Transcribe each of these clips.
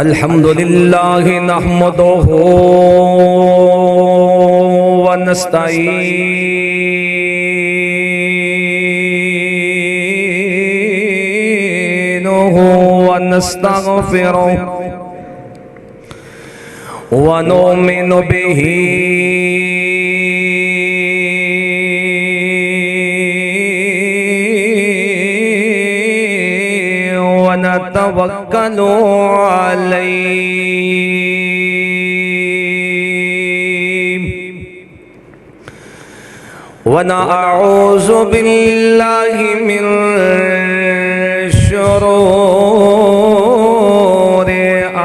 अल्हम्दुलिल्लाह नहमदुहु व नस्तईनुहु व नस्तगफिरुहु व नुमिनु बिही नतवक्कलु अलैहि व नअऊज़ु बिल्लाहि मिन शुरूरि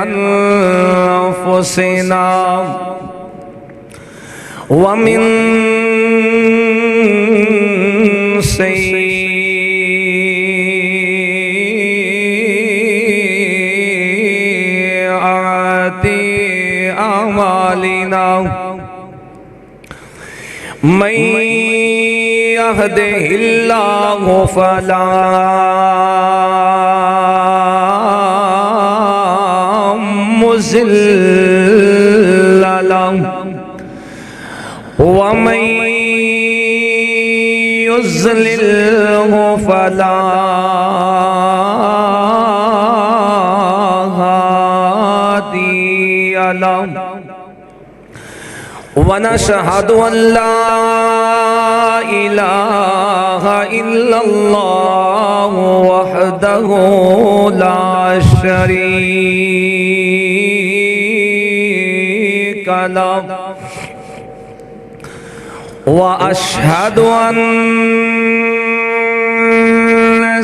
अनफुसिना व मिन मैं यहदिहिल्लाहु फला मुज़िल्ल लहु व मैं युज़्लिल्हु फला हादिय लहु व नशहदु अल्ला इलाहा इल्लल्लाह वहदहु ला शरीका लहु व अशहदु अन्न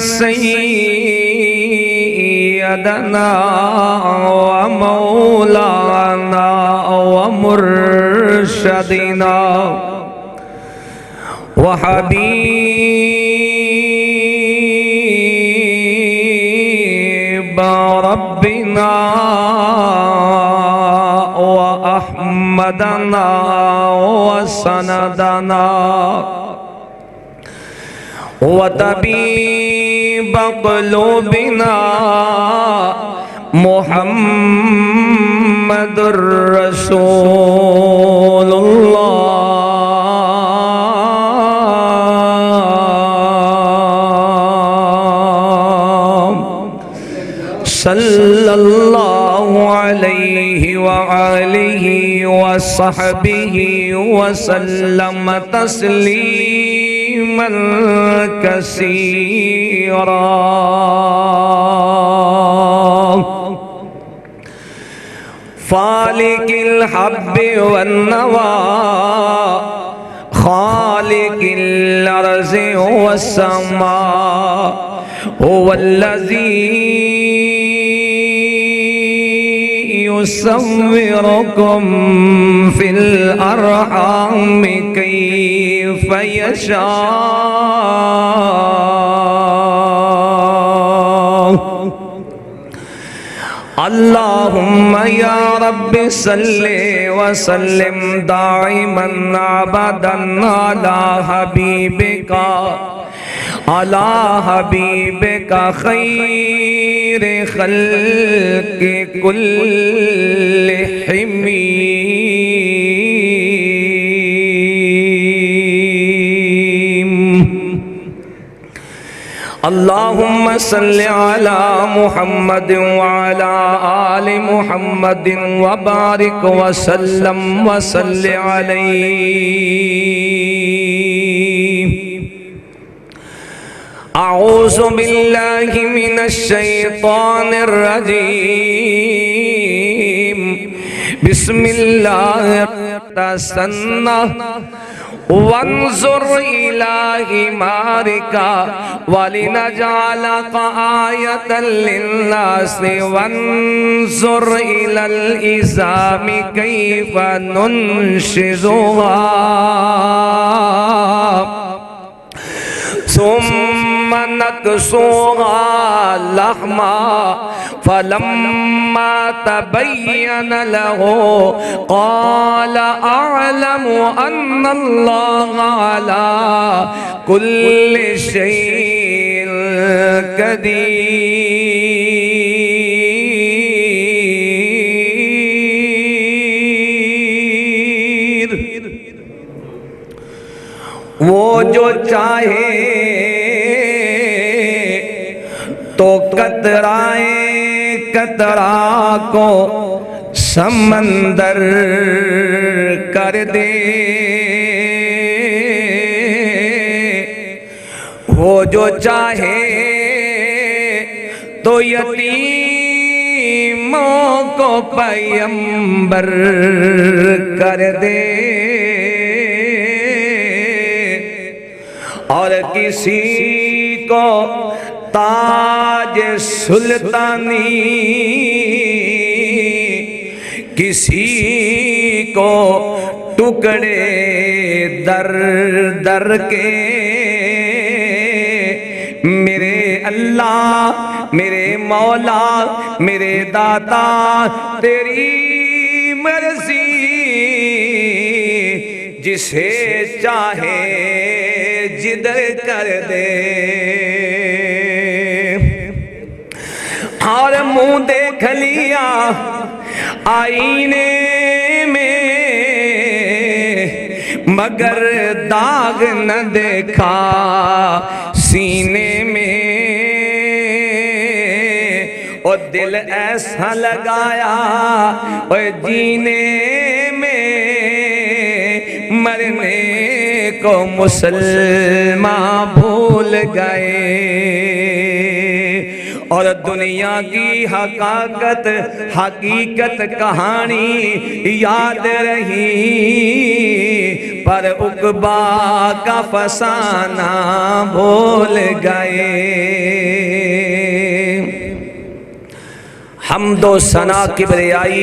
सय्यदना व मौलाना व मुर्शदना व हबीब रब्बिना व अहमदना व सनदना व तबीब क़ुलूबिना मुहम्मदुर रसूलुल्लाह सल्लल्लाहु अलैहि व आलिहि व सहबिहि व सल्लम तस्लीमन कसीरा। फालिकिल हब्बि वन नवा खालिकिल अर्ज़ि वस्समा हुवल्लज़ी युसव्विरुकुम फिल अर्हामि कैफ़ यशा। अल्लाहुम्मा या रब्बि सल्लि व सल्लिम दाइमन अबदन अला हबीबिका खैर खल्क़ि कुल्लिहिम। अल्लाहुम्मा सल्लि अला मुहम्मद व अला आलि मुहम्मद व बारिक व सल्लम व सल्लि अलैहि। अऊज़ु बिल्लाहि मिनश शैतानिर रजीम। बिस्मिल्लाहिर वंजुर इला हिमारिका वलिनजालका आयतन लिन्नासि वंजुर इलल इज़ामि कैफ़ नुनशिज़ुहा सुम्मा नकसूहा लहमा फलम्मा तबय्यन लहू क़ाल अअलमु अन्नल्लाह अला कुल्लि शैइन कदीर। वो जो चाहे तो कतराए कतरा को समंदर कर दे, वो जो चाहे तो यतीमों को पैगंबर कर दे, और किसी को ताज सुल्तानी, किसी को टुकड़े दर दर के। मेरे अल्लाह, मेरे मौला, मेरे दाता, तेरी मर्जी, जिसे चाहे जिधर कर दे। और मुंह देख लिया आईने में, मगर दाग न देखा सीने में। और दिल ऐसा लगाया और जीने में, मरने को मुसलमान भूल गए। और दुनिया की हकीकत कहानी याद रही, पर उकबा का फसाना भूल गए। हम्दो सना किबरियाई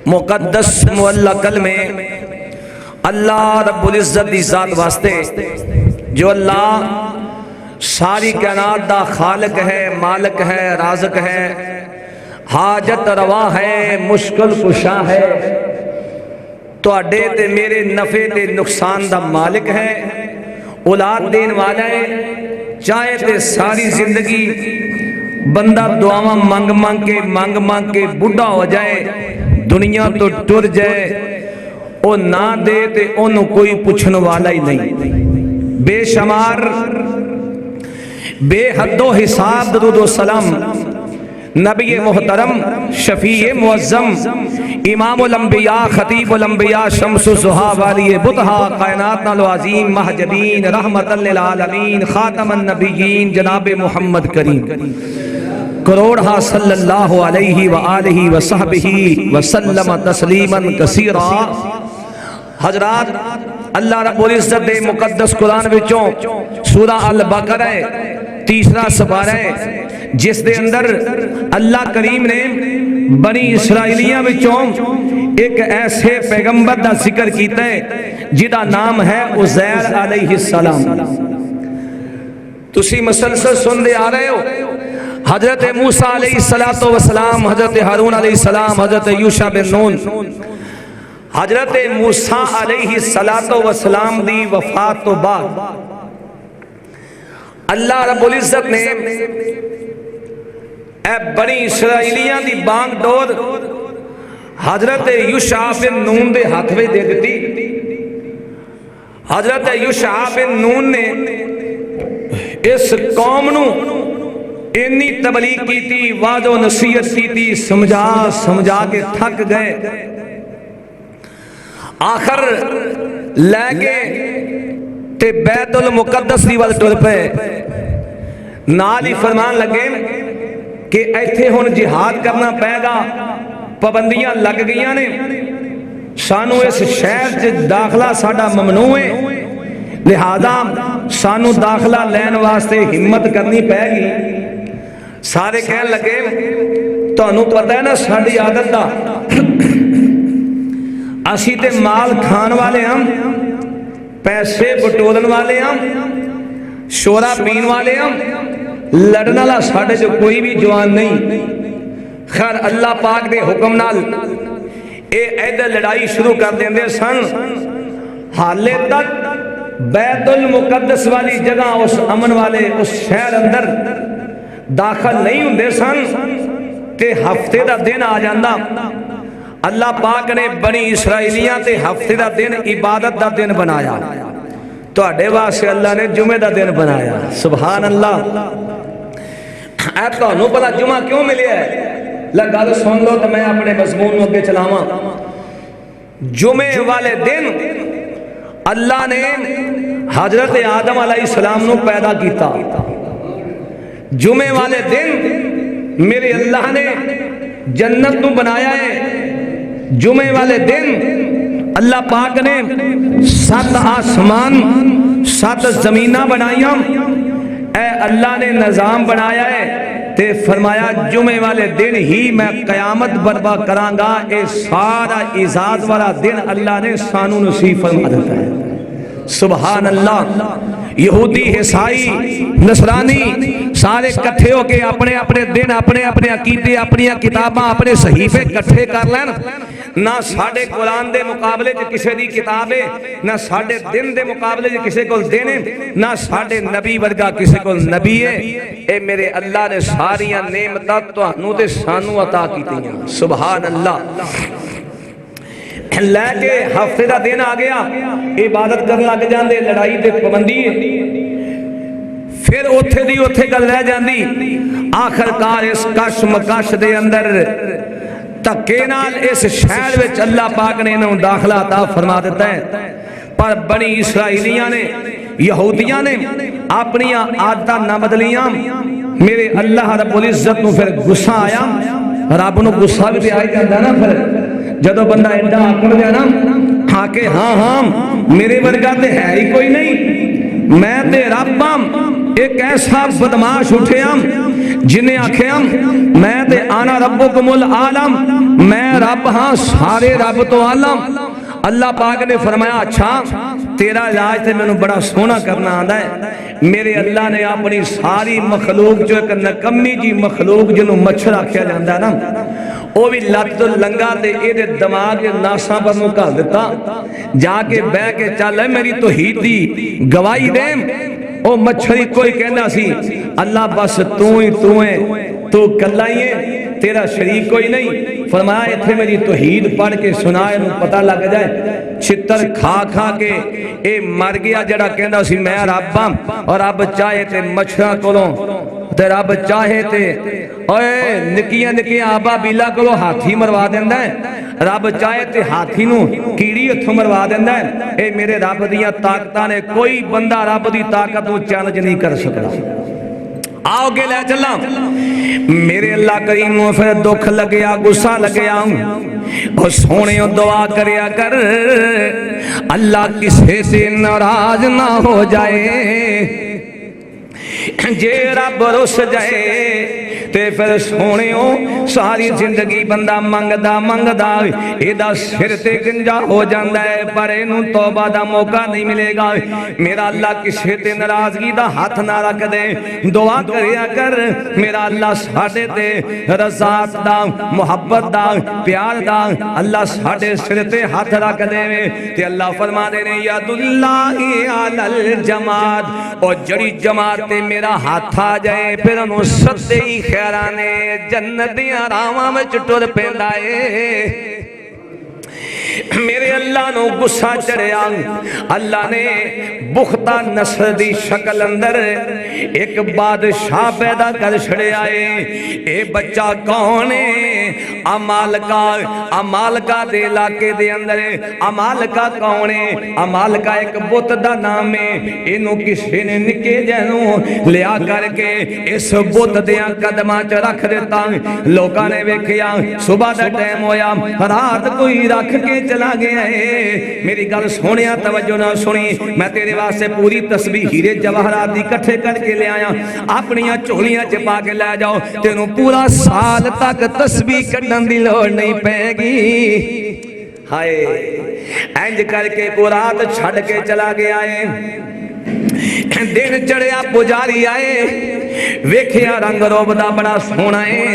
मुकद्दस मुअल्लकल में अल्लाह रब्बुल इज्जत दी जात वास्ते, जो अल्लाह सारी कायनात दा खालिक है, मालिक है, राज़िक है, हाजत रवा है, मुश्किल कुशा है, तुहाडे ते मेरे नफे ते नुकसान दा मालिक है, औलाद देने वाला है। चाहे ते सारी जिंदगी बंदा दुआवां मंग मंग के बुढ़ा हो जाए, दुनिया तो टुर जाए, ओ ना दे ते ओनू कोई पुछने वाला ही नहीं। बेशुमार बेहदो हिसाब दरूद सलाम नबी मोहतरम शफीए मुअज़्ज़म इमामुल अंबिया खतीबुल अंबिया शम्सुज़ ज़ुहा वाली बुतहा कायनात नालो अज़ीम महजबीन रहमतल लिल आलमीन खातमन नबिय्यीन जनाब मुहम्मद करीम करोड़हा सल्लल्लाहु अलैहि व आलिहि व सहबिही व सल्लम तस्लीमन कसीरा। हजरात, अल्लाह रब्बुल इज्जत दे मुकद्दस कुरान विचों सूरा अल बकरा है, तीसरा सपारा है, जिस दे अंदर अल्लाह करीम ने बनी इसराइलियां विचों एक ऐसे पैगंबर का जिक्र किया है जिदा नाम है उज़ैर अलैहिस्सलाम। तुसी मसलसल सुनते आ रहे हो, हजरत मूसा अलैहिस्सलातो वस्सलाम, हजरत हारून अलैहिस्सलाम, हजरत यूशा बिन नून। हजरत मूसा अलैहिस्सलातो वस्सलाम दी वफात तो बाद अल्लाह रब्बुल इज्जत ने बनी इसराइलियां दी बांग डोर हजरत यूशा बिन नून दे हाथ में दे दी। हजरत यूशा बिन नून ने इस कौम नू इन्नी तबलीग की थी, वाजो नसीहत की थी, समझा समझा के थक गए। आखिर लैके ते बैतुल मुकद्दस दी वल टुर पे, नाल ही फरमान लगे कि इत्थे हुण जिहाद करना पैगा, पाबंदियां लग गई ने, सानू इस शहर च दाखला साडा ममनू है, लिहाजा सानू दाखला लैन वास्ते हिम्मत करनी पैगी। सारे कहन लगे, तुहानू पता है ना साडी आदत दा, असी ते माल खान वाले हम, पैसे बटोरन वाले हम, शोरा पीन वाले हम, लड़न वाला साडे च कोई भी जवान नहीं। खैर अल्लाह पाक दे हुक्म नाल इधर लड़ाई शुरू कर देंदे सन। हाले तक बैतुल मुकद्दस वाली जगह, उस अमन वाले उस शहर अंदर दाखिल नहीं होंदे सन ते हफ्ते का दिन आ जाता। अल्लाह पाक ने बनी इसराइलियां ते हफ्ते का दिन इबादत का दिन बनाया। तुहाडे वास्ते अल्लाह ने जुमे का दिन बनाया। सुभान अल्लाह। तुहानू पता जुमा क्यों मिले है? गल सुन लो तो मैं अपने मजमून अगे चलावा। जुमे वाले दिन अल्लाह ने हजरत आदम अलैहिस्सलाम नू पैदा किया। जुमे वाले दिन मेरे अल्लाह ने जन्नत नू बनाया है। जुमे वाले दिन अल्लाह पाक ने 7 आसमान 7 जमीना बनाइया। अल्लाह ने निजाम बनाया है ते फरमाया जुमे वाले दिन ही मैं कयामत बर्पा करांगा। ये सारा इजाज वाला दिन अल्लाह ने सानू नसीब फरमा दिता है। सुभान अल्लाह। यहूदी ईसाई नसरानी सारे कट्ठे होके अपने अपने दिन अपने अपने अकीदे अपनी किताबां अपने सहीफे कट्ठे कर लैन। ना साडे कुरान दे मुकाबले च किसी दी किताब है, ना साडे दिन दे मुकाबले च किसी कोल दिन है, ना साडे नबी वर्गा किसी कोल नबी है। ए मेरे अल्लाह ने सारियां नेमतां तुहानू ते सानू अता कीतियां। सुभान अल्लाह। लैके हफ्ते का दिन आ गया, इबादत कर लग जाते, लड़ाई ते पाबंदी है। फिर उथे दी उथे गल रह जाती। आखिरकार इस कश मकश दे अंदर धक्के नाल इस शहर में अल्लाह पाक ने इन्होंने दाखला अता फरमा दिता है। पर बनी इसराइलियां ने यहूदियां ने अपनी आदत ना बदलियां। मेरे अल्लाह रब्बुल इज्जत नूं फिर गुस्सा आया। रब नूं गुस्सा भी आ जाता ना। फिर जदों बंदा एडा आकड़ गया ना आके हाँ हाँ मेरे वर्गा ते है ही कोई नहीं, मैं ते रब हां। एक ऐसा बदमाश उठे जिन्हें आख्या मैं ते आना रब्बुकुमुल आलम, मैं रब हाँ सारे रब तो आलम। अल्लाह पाक ने फरमाया अच्छा तेरा इलाज तो मैनू बड़ा सोहना करना आंदा है। मेरे अल्लाह ने अपनी सारी मखलूक जो एक नकम्मी जी मखलूक जिन्हों मच्छर आख्या जाता है ना, वो भी लत लंगा ते इहदे दिमाग नासा पर नूं घल दिता। जाके बह के चल मेरी तौहीद दी गवाही दे। ओ मच्छर कोई कहना सी अल्लाह बस तू ही तू है, तू कला ही है, तेरा शरीक कोई नहीं। फरमाया इत्थे मेरी तौहीद पढ़ के सुना, इनू पता लग जाए। छितर खा खा के ए मर गया जड़ा कहंदा सी मैं रब हां, और रब चाहे ते मच्छरां कोलों ते रब चाहे ते ओए निक्कियां निक्कियां आबा बीला कोलों हाथी मरवा दिंदा है। रब चाहे ते हाथी नूं कीड़ी हथों मरवा दिंदा है। ए मेरे रब दियां ताकतां ने, कोई बंदा रब दी ताकत नूं चैलेंज नहीं कर सकदा। आओ के ले चला। मेरे अल्लाह करीम नूं फिर दुख लग्या, गुस्सा लग्या। और सोने दुआ करया कर अल्लाह किसे से नाराज ना हो जाए। जे रब रुस जाए ते फिर सोनियो सारी जिंदगी बंदा मंगदा मंगदा एदा सिर ते गंजा हो जाता है, पर इनू तौबा दा मौका नहीं मिलेगा। मेरा अल्लाह किसी ते नाराजगी दा हाथ ना रख दे। दुआ करया कर मेरा अल्लाह साडे ते रज़ात दा, मुहब्बत दा, प्यार दा अल्लाह साडे सिर ते हाथ रख देवे। ते अल्लाह फरमाते ने यादुल्लाहि अलल जमात, और जड़ी जमात ते मेरा हाथ आ जाए फिर उन्होंने सदे ही खैराने जन्नत दियां रावां विच टुर पैंदा है। मेरे अल्लाह नू गुस्सा चढ़िया। अल्लाह ने बुख्ता नस्ल दी शक्ल अंदर एक बादशाह पैदा कर छड़िया है। ये बच्चा कौन है? अमालका। अमालका दे इलाके दे अंदर अमालका कौन है? अमालका एक बुत दा नाम है। इनू किसी ने निके जैनू लिया करके इस बुत दियां कदमां च रख दिता। लोकां ने वेखिया सुबह दा टाइम होया, रात कोई रख के चला गया है। मेरी गल सोनिया तवज्जो ना सुनी, मैं तेरे वास्ते पूरी तस्बीह हीरे जवाहरात इकट्ठे करके ले आया। अपनी झोलियां च पा के ले जाओ, तेनू पूरा साल तक तस्बीह कढ़न दी लोड़ नहीं पैगी। हाय इंज करके वो रात छड़ के चला गया है। दिन चढ़िया पुजारी आए वेखिया रंग रूप दा बड़ा सोहना है।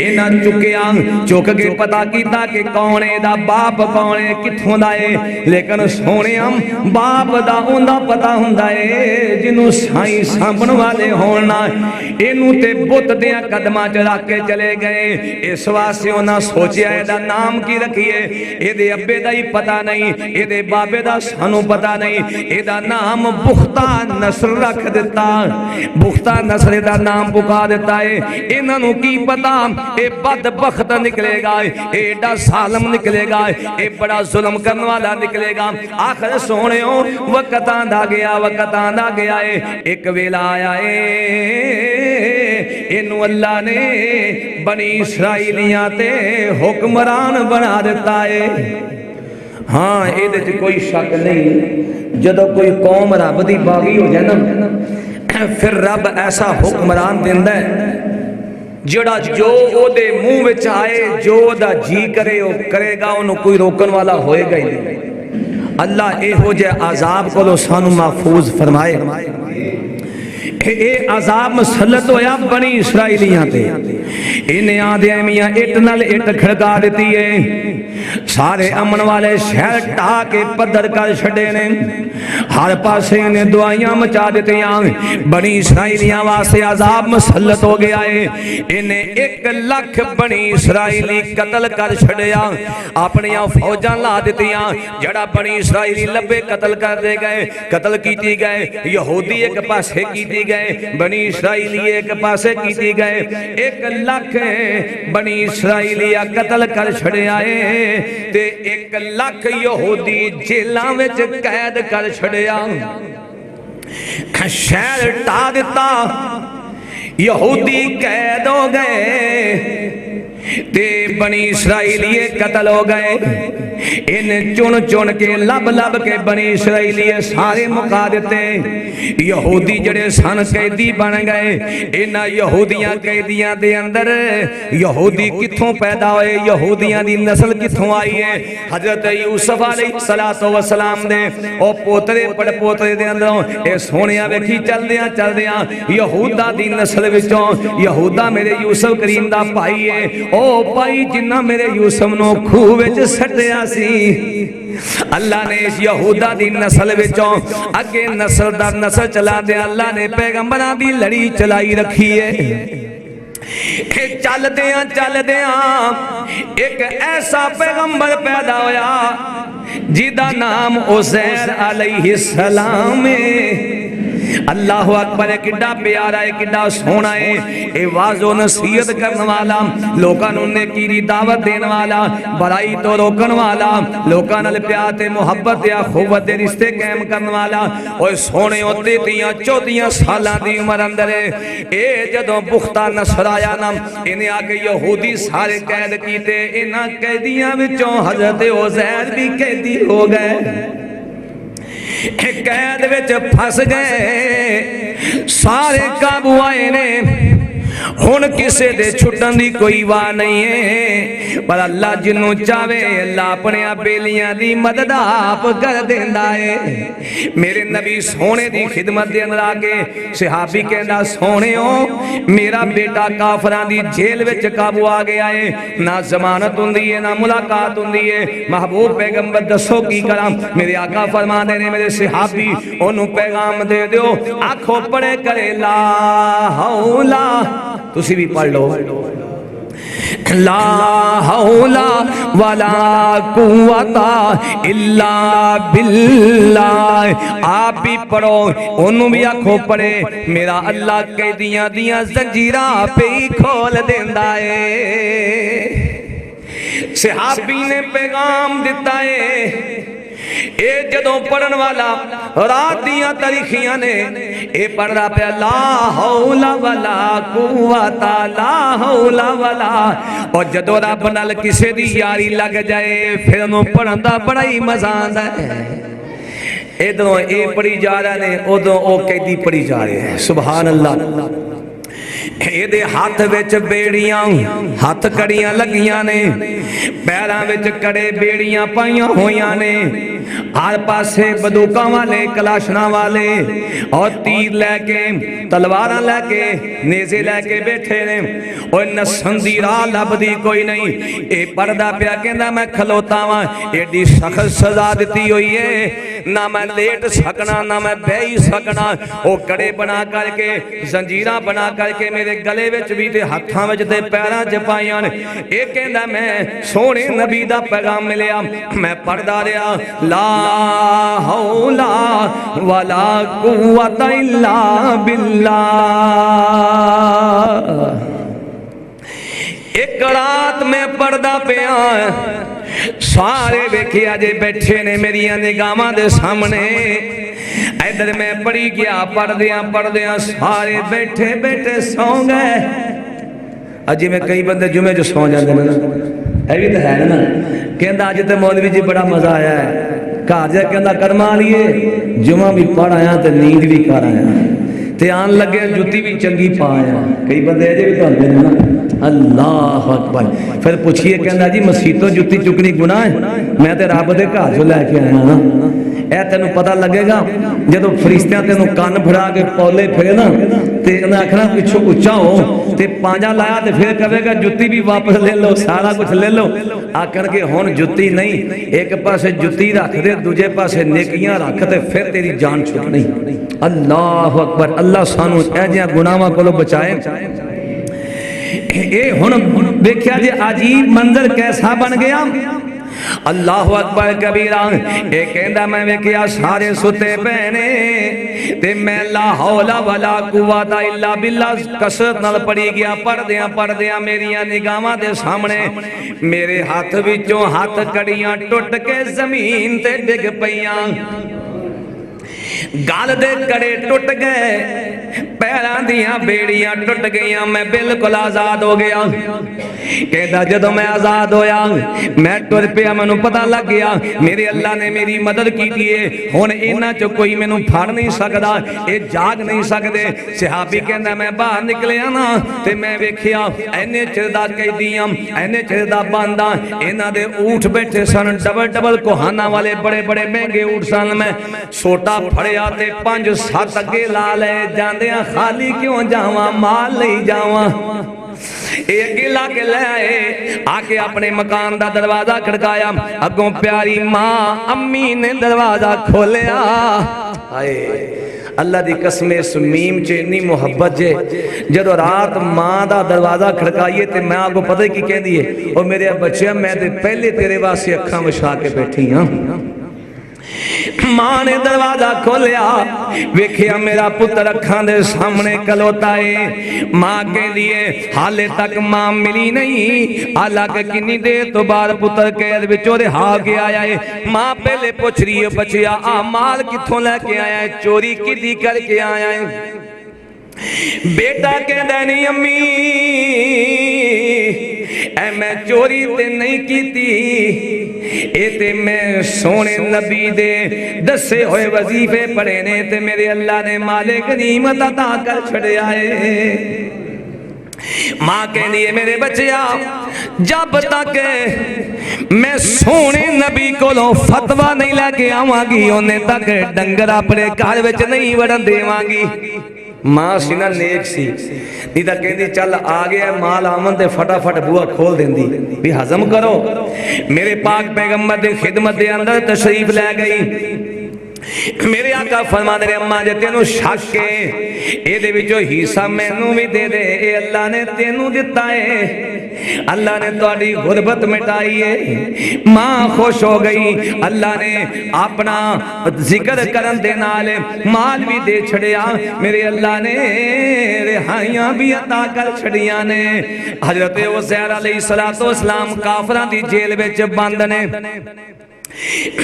इन्हां चुकिया चुक के पता कीता कि कौन है दा बाप कौन है कित्थों दा है। लेकिन सोहणे बाप दा उंदा पता हुंदा है जिन्हों साईं सांभण वाले होण ना। इनू ते बुत दियां कदमां च रख के चले गए। इस वास्ते उन्हां सोचिया इहदा नाम की रखिए। इहदे अब्बे दा ही पता नहीं, इहदे बाबे दा सानू पता नहीं। इहदा नाम पुख्ता नस्ल रख दिता। पुख्ता नस्ल दा नाम पुकार दिता है। इन्हां नू की पता ए बदबख्त निकलेगा, एडा सालम निकलेगा, ए बड़ा जुल्म करने वाला निकलेगा। आखिर सोने वक्त आंदा गया, वक्त आंदा गया है। एक वेला आया है इनू अल्लाह ने बनी इसराइलियां ते हुक्मरान बना दिता है। हाँ ये कोई शक नहीं, जदों कोई कौम रब दी बागी हो जाए ना फिर रब ऐसा हुक्मरान दिंदा है जड़ा जो ओदे मुंह विच आए, जो ओदा जी करे वो करेगा, उन्होंने कोई रोकन वाला होएगा ही नहीं। अल्लाह इहो जे अजाब को सानू महफूज फरमाए। ये अजाब मुसलत होया बनी इसराइलियां ते। इन्हें आदे मियां इट नाल इट खड़का दी है। सारे अमन वाले शहर ढा के पद्धर कर छड़े ने। हर पासे इन्हें दुआइयां मचा दित्तियां। बनी इसराइलियां वास्ते अजाब मुसलत हो गया है। इन्हें 1 लाख बनी इसराइली कतल कर छड़िया। अपनी फौजां ला दित्तियां। जड़ा बनी इसराइली लब्बे कतल कर दे गए, कतल कीती गए। यहूदी एक पासे कीती गए, बनी इसराइली एक पासे कीती गए। 1 लाख बनी इसराइलिया कतल कर छड़िया है ते 1 लाख यहूदी जेलां विच कैद कर छड़िया। शहर ढा दिता, यहूदी कैद हो गए ते बनी इसराइलिये कतल हो गए। इन चुन चुन के लब लब के बनी इसराइलिये सारे मुका दिते। यहूदी जड़े सन कैदी बन गए। इन्हां यहूदियां कैदियां दे अंदर यहूदी कित्थों पैदा होए, यहूदियां दी नस्ल कित्थों आई है। हजरत यूसुफ अलैहिस्सलातु वस्सलाम दे ओ पोतरे पड़पोतरे दे अंदरों ए सोहणिया वेखी चलदियां चलदियां यहूदा दी नस्ल विचों, यहूदा मेरे यूसुफ करीम दा भाई है। ओ भाई जिन्ना मेरे यूसुफ नूं खूह विच सट्टिया सी, अल्लाह ने इस यहूदा दी नस्ल विचों अगे नस्ल दर नस्ल चला दे अल्लाह ने पैगंबरां दी लड़ी चलाई रखी है। चलदियां चलदियां एक ऐसा पैगंबर पैदा होया जिदा नाम उज़ैर अलैहिस्सलाम है। अल्लाह अकबर है, किड्डा प्यारा है, किड्डा सोहना है। ए वाज़ो नसीहत करने वाला, लोकां नूं नेकी दी दावत देने वाला, बुराई तो रोकण वाला, लोकां नाल प्यार ते मुहब्बत ते अखुवत दे रिश्ते कायम करने वाला। ओए सोहणे 33-34 सालां दी उम्र अंदर ए जदों पुख्ता नस्ल आया ना, इन्हें आके यहूदी सारे कैद कीते। इन्हां कैदियां विचों हज़रत उज़ैर भी कैदी हो गए, कैद विच फस गए। सारे काबू आए ने, हुण किसे दे छुटन दी कोई वाह नहीं है। पर अल्लाह जिन्नू चाहे अल्लाह अपने बेलियां दी मदद आप कर देंदा है। मेरे नबी सोने दी खिदमत दे अंदर आके सहाबी कहंदा, सोहणियो मेरा बेटा काफरां दी जेल विच काबू आ गया है, ना जमानत हुंदी है ना मुलाकात हुंदी है। महबूब पैगंबर दसो की करां। मेरे आका फरमांदे ने मेरे सहाबी ओनू पैगाम दे दियो, आखो पढ़े करे ला हौला, तुसी भी पढ़ लो, ला हौला वला कुव्वता इल्ला बिल्लाह। आप भी पढ़ो, ओनू भी आखो पढ़े। मेरा अल्लाह कैदियां दियां जंजीरां पे ही खोल देंदा है। सहाबी ने पैगाम दिता है। ए जदों पढ़न वाला रात दियां तारीखियां ने ए पढ़दा पे ला हौला वला कुव्वता, ला हौला वला। और जदों रब नाल किसे दी यारी लग जाए फिर उन्हों पढ़न दा बड़ा ही मजा आंदा है। इधरों ए पढ़ी जा रहे ने, उदों ओ कैदी पढ़ी जा रहे हैं। सुभान अल्लाह। ਇਹਦੇ हथ विच बेड़ियां, हथ कड़ियां लगियां ने, पैरां विच कड़े बेड़ियां पाइयां होइयां ने। हर पासे बंदूका वाले, कलाशना वाले और तीर लैके, तलवारा लैके, नेजे लैके बैठे ने। और नसन दी राह लभदी कोई नहीं। ये पढ़दा पिया कहंदा मैं खलोता वा, एडी सख्त सजा दी हुई है, ना मैं लेट सकना ना मैं बह ही सकना। वो कड़े बना करके, जंजीरा बना करके मेरे गले विच भी ते हत्थां विच ते पैरां च पाईयां ने। ये कहंदा मैं सोहणे नबी दा पैगाम मिलिया, मैं पढ़दा रहा ला हौला वला कुव्वता इल्ला बिल्लाह। एक रात मैं पढ़दा पिया, सारे वेखिया जे बैठे ने मेरिया निगाहां दे सामने। इधर मैं पढ़ी गया, पढ़दिया सारे बैठे बैठे सौ गए। अजी मैं कई बंदे जुमे जो सौ जाते हैं ना, है भी तो है ना। कहता अज तो मौलवी जी बड़ा मजा आया है, घर जा कहता कर्मा लिए जुमा भी पढ़ आया तो नींद भी कर आया, ते आन लगे जुत्ती भी चंगी पा आया। कई बंदे अजे भी तो आते हैं ना। अल्लाह अकबर। फिर पूछिए कहता जी मसीतों जुत्ती चुकनी गुनाह है? मैं तो रब के घर चो लैके आया ना। ए तेन पता लगेगा जो फरिश्तियां तेन कन फड़ा के पौले फिरे ना, तो आखना पिछों उच्चा हो ते पांजा लाया तो फिर कहेगा जुत्ती भी वापस ले लो, सारा कुछ ले लो। आखन के हुण जुत्ती नहीं, एक पासे जुत्ती रख दे, दूजे पासे नेकियां रख ते फिर तेरी जान छुटनी। अल्लाह अकबर। अल्लाह सानू ऐजियां गुनाहां कोलों बचाए। ये हुण देखिया जे अजीब मंजर कैसा बन गया। अल्लाह अकबर कबीरा। ये कहंदा मैं वेखिया सारे सुते पैने ते मैं ला हौला वला कुव्वता इल्ला बिल्लाह कसरत नाल पढ़ी गया। पढ़दियां मेरिया निगाहां दे सामने मेरे हाथ विचों हाथ कड़ियां टुट के जमीन ते डिग पईयां। गल दे कड़े टुट गए, पैरां दियां बेड़ियां टुट गईयां, मैं बिल्कुल आजाद हो गया। कहता जदों मैं आजाद होया मैं टुर पिया, मैनू पता लग गया मेरे अल्लाह ने मेरी मदद की है। हुण इन्हां चों कोई मैनू फड़ नहीं सकदा, ये जाग नहीं सकदे। सहाबी कहंदा मैं बाहर निकलिया ना ते मैं वेखिया इन्ने चिर दा कैदियां, इन्ने चिर दा बांदा, इन्हां दे ऊठ बैठे सन, डबल डबल कोहाना वाले बड़े बड़े महंगे ऊठ सन। मैं सोटा फड़िया ते 5-7 अगे ला ले जांदियां, खाली क्यों जावां माल ले जावां। अगे ला के ले आए, आके अपने मकान का दरवाजा खड़काया। अगों प्यारी मां अम्मी ने दरवाजा खोलिया। हाय अल्लाह दी कसम इस मीम च इन्नी मुहब्बत जे, जदों रात मां का दरवाजा खड़काइए तो मैं आपको पता ही की कहती है, और मेरे बच्चे मैं तो पहले तेरे वास्ते अखा विछा के बैठी हाँ। मां ने दरवाजा खोलिया, वेखिया मेरा पुत्र अखां दे सामने खलोता है। मां कहती है हाले तक मां मिली नहीं, हालांकि किन्नी देर तो बाद पुत्र कैद विचों रिहा के आया है। मां पहले पुछ रही है बचिया आ माल कित्थों लैके आया है, चोरी किदी करके आया है। बेटा कहदा नहीं अम्मी ऐ मैं चोरी ते नहीं कीती, ए ते मैं सोने नबी दे दसे होए वजीफे पढ़े ने ते मेरे अल्लाह ने माले गनीमत अता कर छड़िया है। मां कहती है मेरे बच्चिया जब तक मैं सोने नबी कोलों फतवा नहीं लैके आवांगी उन्ने तक डंगर अपने घर विच नहीं वड़न देवांगी। मां सी ना नेक सी, नहीं तो कहती चल आ गया माल आमन ते फटाफट बुआ खोल देंदी भी हजम करो। मेरे पाक पैगंबर दी खिदमत दे अंदर तशरीफ लै गई। मेरे आका फरमाते अम्मा जे तेनू शक है एदे विचों हिस्सा मैनू भी दे दे, ए अल्लाह ने तेनू दिता है, अल्लाह ने तुहाडी गुरबत मिटाई है। मां खुश हो गई, अल्लाह ने अपना जिक्र करन दे नाल माल भी दे छड़िया, मेरे अल्लाह ने रिहाइयां भी अता कर छड़ियां ने। हजरत उज़ैर अलैहिस्सलाम काफरां दी जेल विच बंद ने,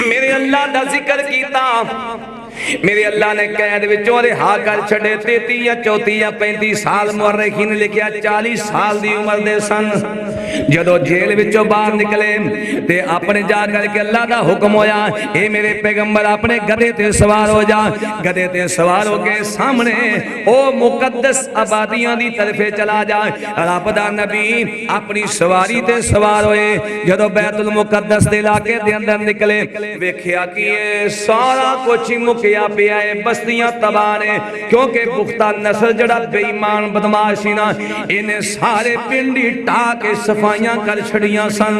मेरे अल्लाह दा जिक्र कीता, मेरे अल्लाह ने कैद विचों रिहा कर छड़े। 33 या 34 या 35 साल मुअर्रिखीन ने लिखिया 40 साल दी उम्र दे सन। जदों जेल विचों बाहर निकले ते अपने जा करके अल्लाह का हुक्म होया, ए मेरे पैगंबर अपने गधे ते सवार हो जा। गधे ते सवार हो के सामने ओ मुकद्दस आबादियां दी तरफे चला जा। रब दा नबी अपनी सवारी ते सवार होए, जदों बैतुल मुकद्दस दे इलाके दे अंदर निकले वेख्या कि ये सारा कुछ ही मुकिया पिया है, बस्तियां तबाह ने, क्योंकि पुख्ता नस्ल जड़ा बेईमान बदमाश ही ना इन्हें सारे पिंड ही ढा के सफाइयां कर छड़ियां सन।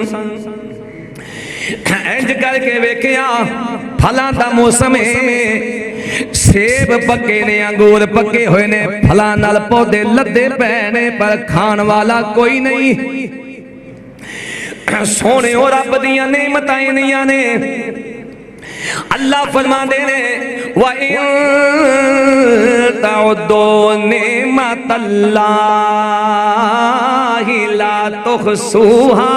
इंज करके वेख्या फलां दा मौसम है, सेब पक्के ने, अंगूर पक्के हुए ने, फलां नाल पौधे लदे पे ने, पर खान वाला कोई नहीं। सोने और रब दियां नेमतां इन्नियां ने। अल्लाह फरमांदे ने व इन तउद्दू निअमतल्लाहि ला तुहसूहा।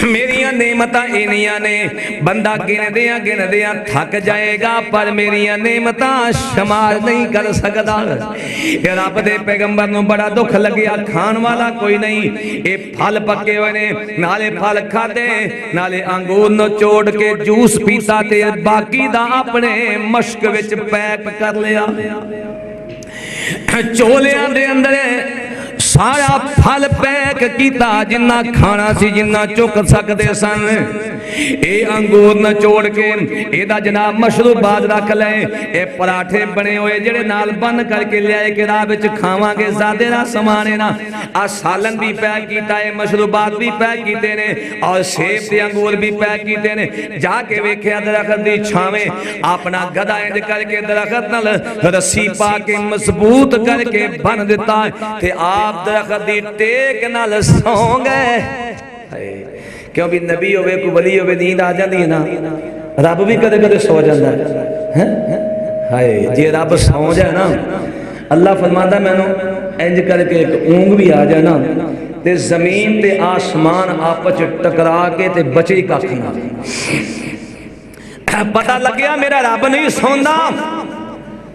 मेरिया नेमतां इनियां ने, बंदा गिनदियां थक जाएगा, पर मेरिया नेमतां शुमार नहीं कर सकदा। रब दे पैगंबर नूं बड़ा दुख लग्या, खान वाला कोई नहीं। ये फल पक्के हुए ने, नाले फल खादे, नाले अंगूर नूं चोड़ के जूस पीता ते बाकी दा अपने मश्क विच पैक कर लिया। चोलियां दे अंदर सारा फल पैक किया, जिन्ना खाना सी, जिन्ना चुक सकते सन। ये अंगूर न चोड़ के एदा जनाब मशरूबात रख ले। ये पराठे बने हुए जेड़े नाल बन करके लियाए कि राह विच खावांगे, ज़्यादा ना समान है ना। आ सालन भी पैक किया है, मशरूबात भी पैक किए ने, और सेब ते अंगूर भी पैक किए ने। जाके वेख्या दरख्त दी छावें अपना गधा इंज करके दरख्त नाल रस्सी पा के मजबूत करके बन दिता ते आप दरख्त दी टेक नाल सौ गए। क्यों भी नबी होवे कोई वली होवे नींद आ जाती है ना, रब भी कदे कदे सो जाता है। हाय जे रब सौ जाए ना, अल्लाह फरमांदा मैनू इंज करके एक ऊंग भी आ जाए ना, ते जमीन ते आसमान आपस च टकरा के ते बचे ही कख ना। पता लग्या मेरा रब नहीं सौंदा।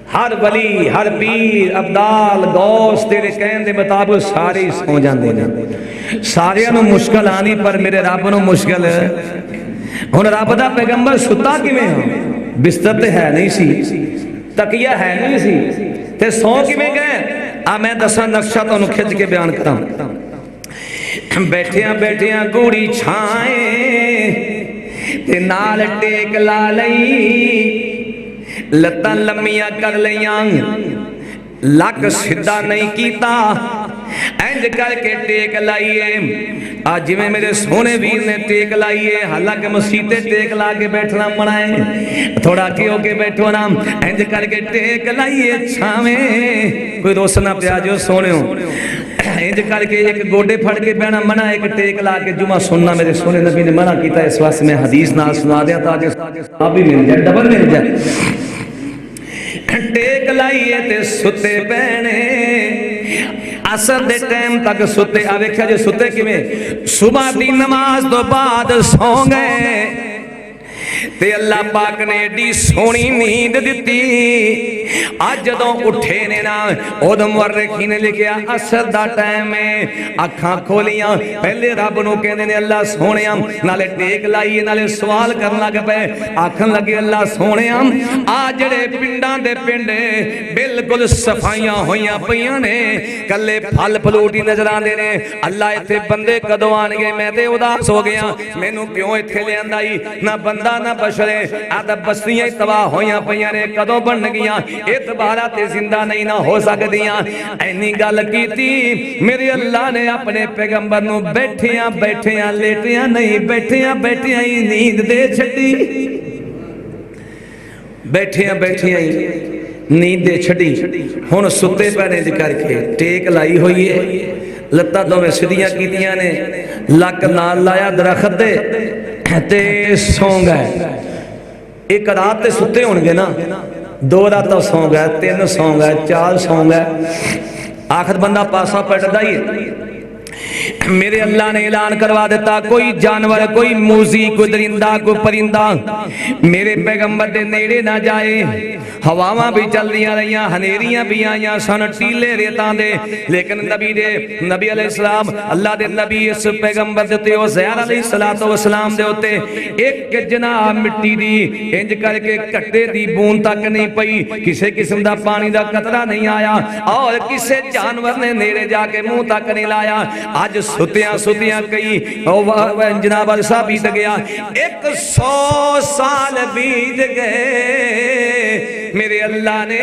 हर वली, हर पीर, अब्दाल, गौस तेरे कहने के मुताबिक सारे सौ जाते हैं। सारियां नूं मुश्किल आनी, पर मेरे रब नूं मुश्किल हुण। रब दा पैगंबर सुता किवें है? बिस्तर ते है नहीं सी, तकिया है नहीं सी, ते सौ किवें गए? आ मैं दसा नक्शा तुहानूं खिंच के बयान करां। बैठिया बैठिया गूड़ी छाए ते नाल टेक ला लई, लत्तां लम्मियां कर लियां, लक सीधा नहीं कीता, इंज करके टेक लाइए। आज जिवें मेरे सोने वीर ने टेक लाइए, हालांकि मसीते टेक ला के बैठना मना है, थोड़ा अगे होके बैठो ना। इंज करके टेक लाइए छावें, कोई रोस ना पिया जो सोने। इंज करके एक गोडे फड़ के बहना मना, एक टेक ला के जुमा सुनना मेरे सोने नबी ने मना किया। इस वास्ते मैं हदीस नाल सुना दिया ताकि आप भी मिल जाए, डबल मिल जाए। टेक लाइए ते सुते पैने, असर दे टाइम तक सुते। आ वेख्या जे सुते किवें? सुबह दी नमाज तो बाद सौ गए ते अल्लाह पाक ने एडी सोहनी नींद दिती। अज जदों उठे ने ना, उदम मुअर्रिखीन ने लिखिया असर दा टाइम है, अखां खोलियां, पहले रब नूं कहंदे ने अल्लाह सोहणिया, नाले टेक लाईए, नाले सवाल करन लग पे, आखन लगे अल्लाह सोहणिया आ जेड़े पिंडां दे पिंड बिल्कुल सफाइयां होईयां पईयां ने, कल्ले फल फलूट ही नजर आंदे ने। अल्लाह इत्थे बंदे कदों आणगे? मैं ते उदास हो गया, मैनू क्यों इत्थे लिआंदा ई? ना बंदा ना बशरे, आदा बस्तियां तबाह होईयां पईयां ने, कदों बन गईयां? ये दोबारा ते जिंदा नहीं ना हो सकदियां। ऐनी गल कीती मेरे अल्लाह ने अपने पैगंबर नूं बैठियां बैठियां, लेटियां नहीं, बैठियां बैठियां ही नींद दे छड्डी। बैठियां बैठियां ही नींद दे छड्डी। हुण सुते पैने करके टेक लाई हुई है, लत्तां दोवें सीधियां कीतियां ने, लक नाल लाया दरख्त दे ते सौ गए। एक रात ते सुते होणगे ना, दो रात सौ गए, तीन सौ गए, चार सौ गए, आखिर बंदा पासा पलटदा ही है। मेरे अल्लाह ने ऐलान करवा देता, कोई जानवर, कोई मूजी, कोई दरिंदा, कोई परिंदा मेरे पैगंबर दे नेड़े ना जाए। हवावां भी चलदियां रहियां, हनेरियां भी आईयां सन, टीले रेतां दे, लेकिन नबी अलैहिस्सलाम अल्लाह दे नबी इस पैगंबर दे ते ज़ैर अलैहिस्सलाम दे उत्ते एक जनाब मिट्टी दी इंज करके कट्टे दी बूंद तक नहीं पई, किसी किस्म दा पानी दा कतरा नहीं आया और किसी जानवर ने नेड़े जाके मुंह तक नहीं लाया। अज सुतियां सुतियां कई जनाब अरसा बीत गया, 100 साल बीत गए। मेरे अल्लाह ने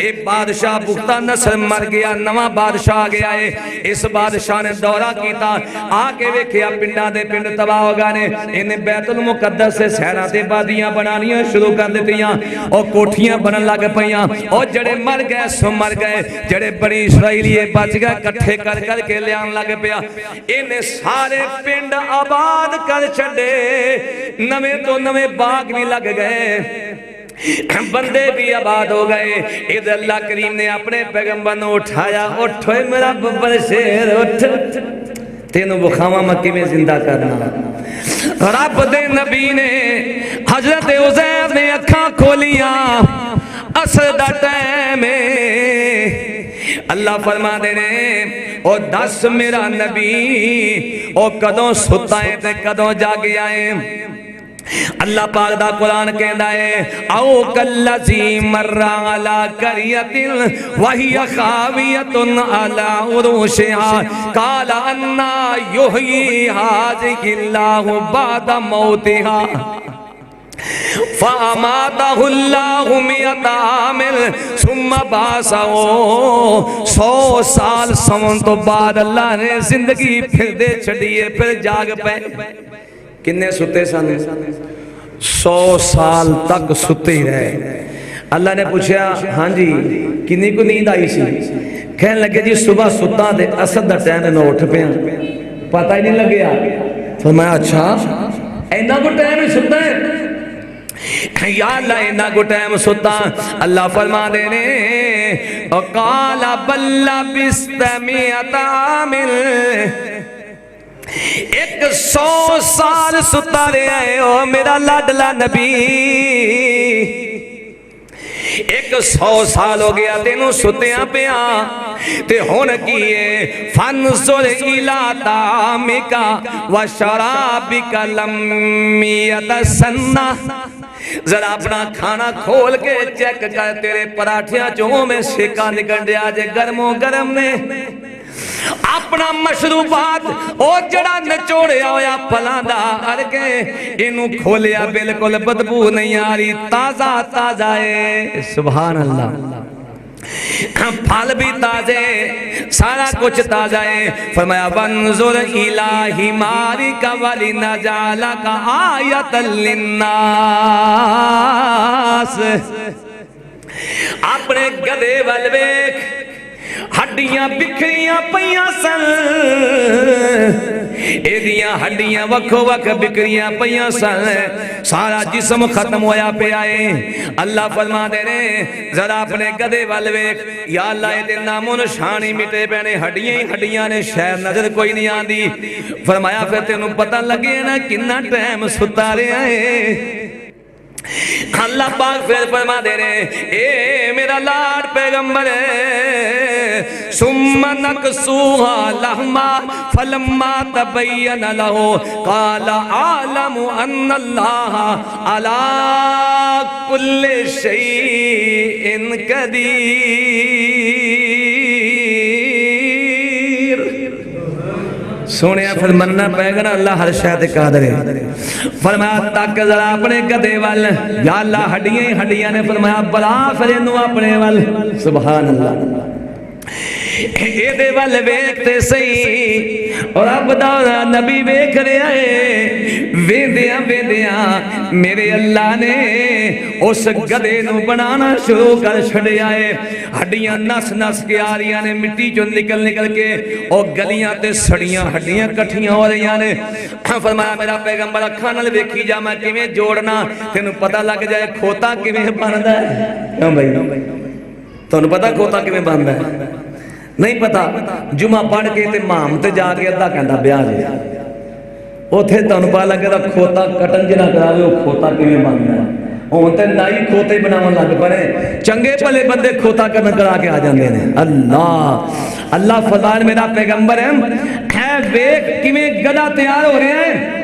एक बादशाह पुख्ता नस्ल मर गया, नवा बादशाह आ गया है। इस बादशाह ने दौरा किया, आके वेखिया पिंडा दे पिंड तबाह हो गए ने। इन्हें बैतुल मुकद्दस से सहरा ते बादियां बनानियां शुरू कर दित्तियां और कोठियां बनन लग पईयां और जड़े मर गए सो मर गए, जड़े बड़ी इसराइली बच गए इकट्ठे कर करके लियान लग पिया। इन्हें सारे पिंड आबाद कर छड़े, नवे तो नवे बाग भी लग गए, बंदे भी आबाद हो गए। इध अल्लाह करीम ने अपने पैगंबर ने उठाया, उठो मेरा बब्बर शेर उठ, तेनू बुखावा मक्की में जिंदा करना। रब दे नबी ने हजरत उज़ैर ने अखां खोलियां, असर दा टाइम अल्लाह फरमा दे ने ओ दस मेरा नबी ओ कदों सुता है ते कदों जाग आए। अल्लाह पाक दा कुरान कहंदा है, आओ कल्लज़ी मर्रा अला करियतिन वहिया खावियतुन अला उरूशिहा काला अन्ना युहयी हाज़िहिल्लाहु बादा मौतिहा फ़अमातहुल्लाहु मिअता आमिल सुम्मा बासहु। 100 साल सवन तो बाद अल्लाह ने जिंदगी फिर दे छड़िए, फिर जाग पे। किन्ने सुते सन? 100 साल तक सुते ही रहे। अल्लाह ने पूछा, हाँ जी किन्नी को नींद आई सी? कहने लगे जी सुबह सुता दे असर दा टाइम मैं उठ पिया, पता ही नहीं लग्या। तो मैं अच्छा इन्ना को टाइम सुता है या अल्लाह, इन्ना को टाइम सुता। अल्लाह फरमा दे ने काला बल्ला बिस्तमियता आमिल, 100 साल सुता रहा है ओ मेरा लाडला नबी। 100 साल हो गया तेनू सुतिया पिया ते हुण कीए फनजुर इला तामिका व शराबिका लम यतसन्ना। जरा अपना खाना खोल के चेक कर, तेरे पराठियां चों में सेका निकल दिया जे गर्मो गर्म ने। अपना मशरूबात ओ जड़ा निचोड़िया होया फलां दा अरके इनू खोलिया, बिल्कुल बदबू नहीं आ रही, ताजा ताजा है। सुभान अल्लाह, फल भी ताजे, सारा कुछ ताजा है। फरमाया वंजुर इला हिमारिका वलिनजालका आयतल लिन्नास। अपने गधे वल वेख, हड्डियां बिखरियां पईयां सन, एदियां हड्डियां वक्खो वक्ख बिखरियां पईयां सन, सारा जिस्म खत्म होया पिया है। अल्लाह फरमा दे ने जरा अपने गधे वल वेख, या अल्लाह इहदे नामो निशान ही मिटे पैने, हड्डियां ही हड्डियां ने, शायद नजर कोई नहीं आंदी। फरमाया फिर तेनू पता लगे ना किन्ना टाइम सुता रहा है। अल्लाह पाक फिर फरमा दे रहे, ए मेरा लाड पैगंबर है, सुम्मा नकसूहा लहमा फलम्मा तबय्यन लहु काला आलमु अन्नल्लाह अला कुल्लि शैइन कदीर। सोने फिर मनना पैगा ना अल्लाह हर शायद कादिर है। फरमाया तक जरा अपने गधे वल, या अल्लाह हड्डियां ही हड्डियां ने। फरमाया बला फिर इनू अपने वल। सुभान अल्लाह, एदे वल वेखते सही और अब दा नबी वेख रहा है। वेंदिया वेंदिया मेरे अल्लाह ने उस गधे नू बनाना शुरू कर छड़िया है। हड्डियां नस नस के आ रही ने, मिट्टी चो निकल निकल के और गलियां ते सड़ियां हड्डियां कट्ठियां हो रही ने। फरमाया मेरा पैगंबर अखां नाल वेखी जा, मैं किवें जोड़ना, तेनू पता लग जाए खोता किवें बनदा है। क्यों भाई तुहानू पता खोता किवें बनदा है? नहीं पता जुमा पढ़ के ते माम ते जाके अद्धा घंटा ब्याह जे उत्थे तुहानूं पता लगेगा खोता कटन ज ना करावे वो खोता किवें बनदा है। हुण ते नाई खोते बनावन लग पए चंगे भले बंदे खोता करन करा के आ जांदे ने। अल्लाह अल्लाह फरमान मेरा पैगंबर है वेख किवें गधा तैयार हो रहे हैं।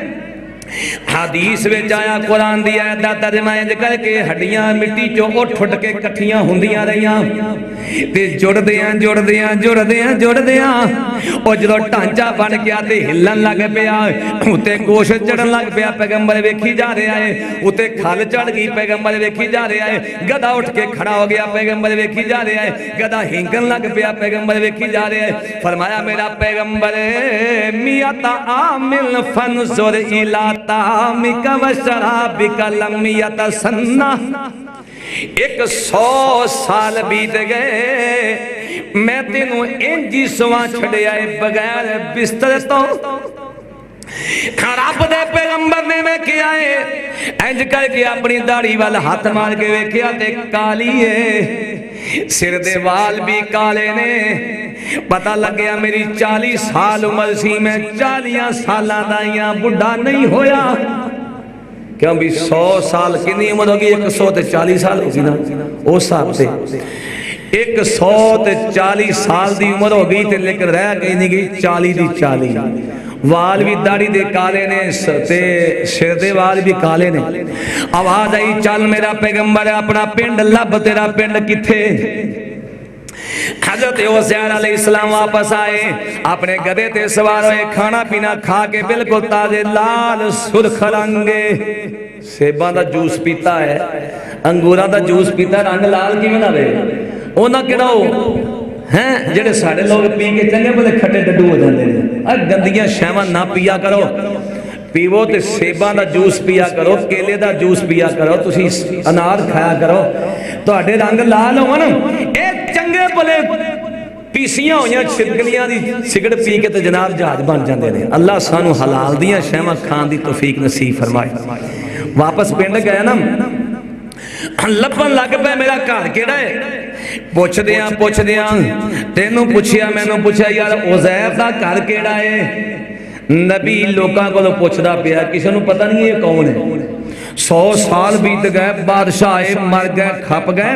हदीस में आया कुरान दी आयत दा तर्जमा इंज करके हड्डियां मिट्टी चों उठ उठ के इकट्ठियां हुंदियां रहियां ते जुड़दियां ओ जदों ढांचा बन गया ते हिलन लग पिया उत्ते गोश्त चढ़न लग पिया पैगंबर वेखी जा रहा है उत्ते खल चढ़ गई पैगंबर वेखी जा रहा है गधा उठ के खड़ा हो गया पैगंबर वेखी जा रहा है गधा हिंकन लग पिया पैगंबर वेखी जा रहा है। फरमाया मेरा पैगंबर मियाता आमिल फनजुर इला तामिका व शराबिका लम यतसन्ना 100 साल बीत गए मैं तेनों इंज ही सुवा छड़िया बगैर बिस्तर तो रब दे पैगंबर ने मैं किया है इंज करके अपनी दाढ़ी वाल हाथ मार के वेखिया ते काली है सिर दे वाल भी काले ने पता लग गया मेरी 40 साल उम्र सी मैं 40 साल दा बुढ़ा नहीं होया क्यों भी 100 साल कितनी उम्र होगी 140 साल होगी ना उस हिसाब से 140 साल की उम्र हो गई तो लेकिन रह गई नहीं गई 40 दी 40 वाल भी दाढ़ी दे काले ने ते सिर दे वाल भी काले ने। आवाज आई चल मेरा पैगंबर अपना पिंड लभ तेरा पिंड किथे। हजरत हुसैन अलैहिस्सलाम वापस आए अपने गधे ते सवार हुए खाना पीना खा के बिल्कुल ताजे लाल सुर्ख रंगे सेबां दा जूस पीता है अंगूरां दा जूस पीता रंग लाल किवें ना वे ओना किहड़ा हैं जेडे साडे लोग पी के चंगे भले खट्टे डड्डू हो जाते हैं। आ गंदियां शैवां ना पिया करो पीवो तो सेबां दा जूस पिया करो केले दा जूस पिया करो तुसी अनार खाया करो तुहाडे रंग लाल होवन ए चंगे भले पीसियां होइयां छिलकलियां दी सिगरट पी के तो जनाब जहाज बन जाते हैं। अल्लाह सानू हलाल दियां शैवां खाण दी तौफीक नसीब फरमाए। वापस पिंड गया ना लभन लग पे मेरा घर केड़ा है पुछदियां तेनू पुछया मैनू पुछया यार उज़ैर दा घर केड़ा है नबी लोकां कोलों पुछदा पिया किसी नू पता नहीं ये कौन है। 100 साल बीत गए बादशाह आए मर गए खप गए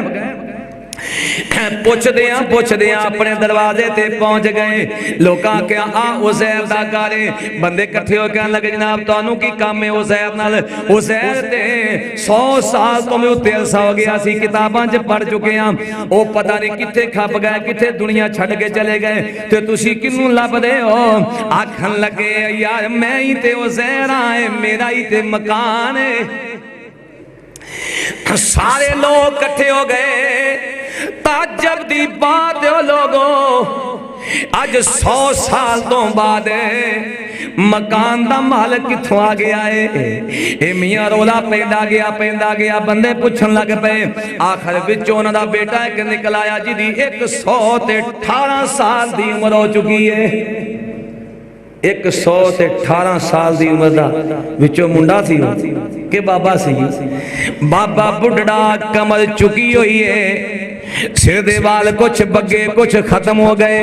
पुछदियां अपने दरवाजे ते पहुंच गए लोकां क्या आ उज़ैर दा घर है बंदे इकट्ठे हो कहन लगे जनाब तुहानू की काम है उज़ैर नाल उज़ैर ते 100 साल तो मैं उत्ते अरसा हो गया सी किताबां च पढ़ चुके हां ओ पता नहीं किथे खप गए किथे दुनिया छड्ड के चले गए ते तुसी किन्नू लभदे हो। आखन लगे यार मैं ही ते उज़ैर आए मेरा ही ते मकान है। सारे लोग इकट्ठे हो गए ताज्जुब दी बात हो लोगो अज 100 साल तो बाद मकान दा मालिक किथों आ गया है ए मियां रोला पैंदा गया बंदे पूछन लग पे आखिर विचों उन्हां दा बेटा एक निकल आया जिदी 118 साल दी उम्र हो चुकी है 118 साल दी उम्र दा विचों मुंडा सी के बाबा सी बाबा बुढ़ड़ा कमर चुकी हुई है सिर दे वाल कुछ बगे कुछ खत्म हो गए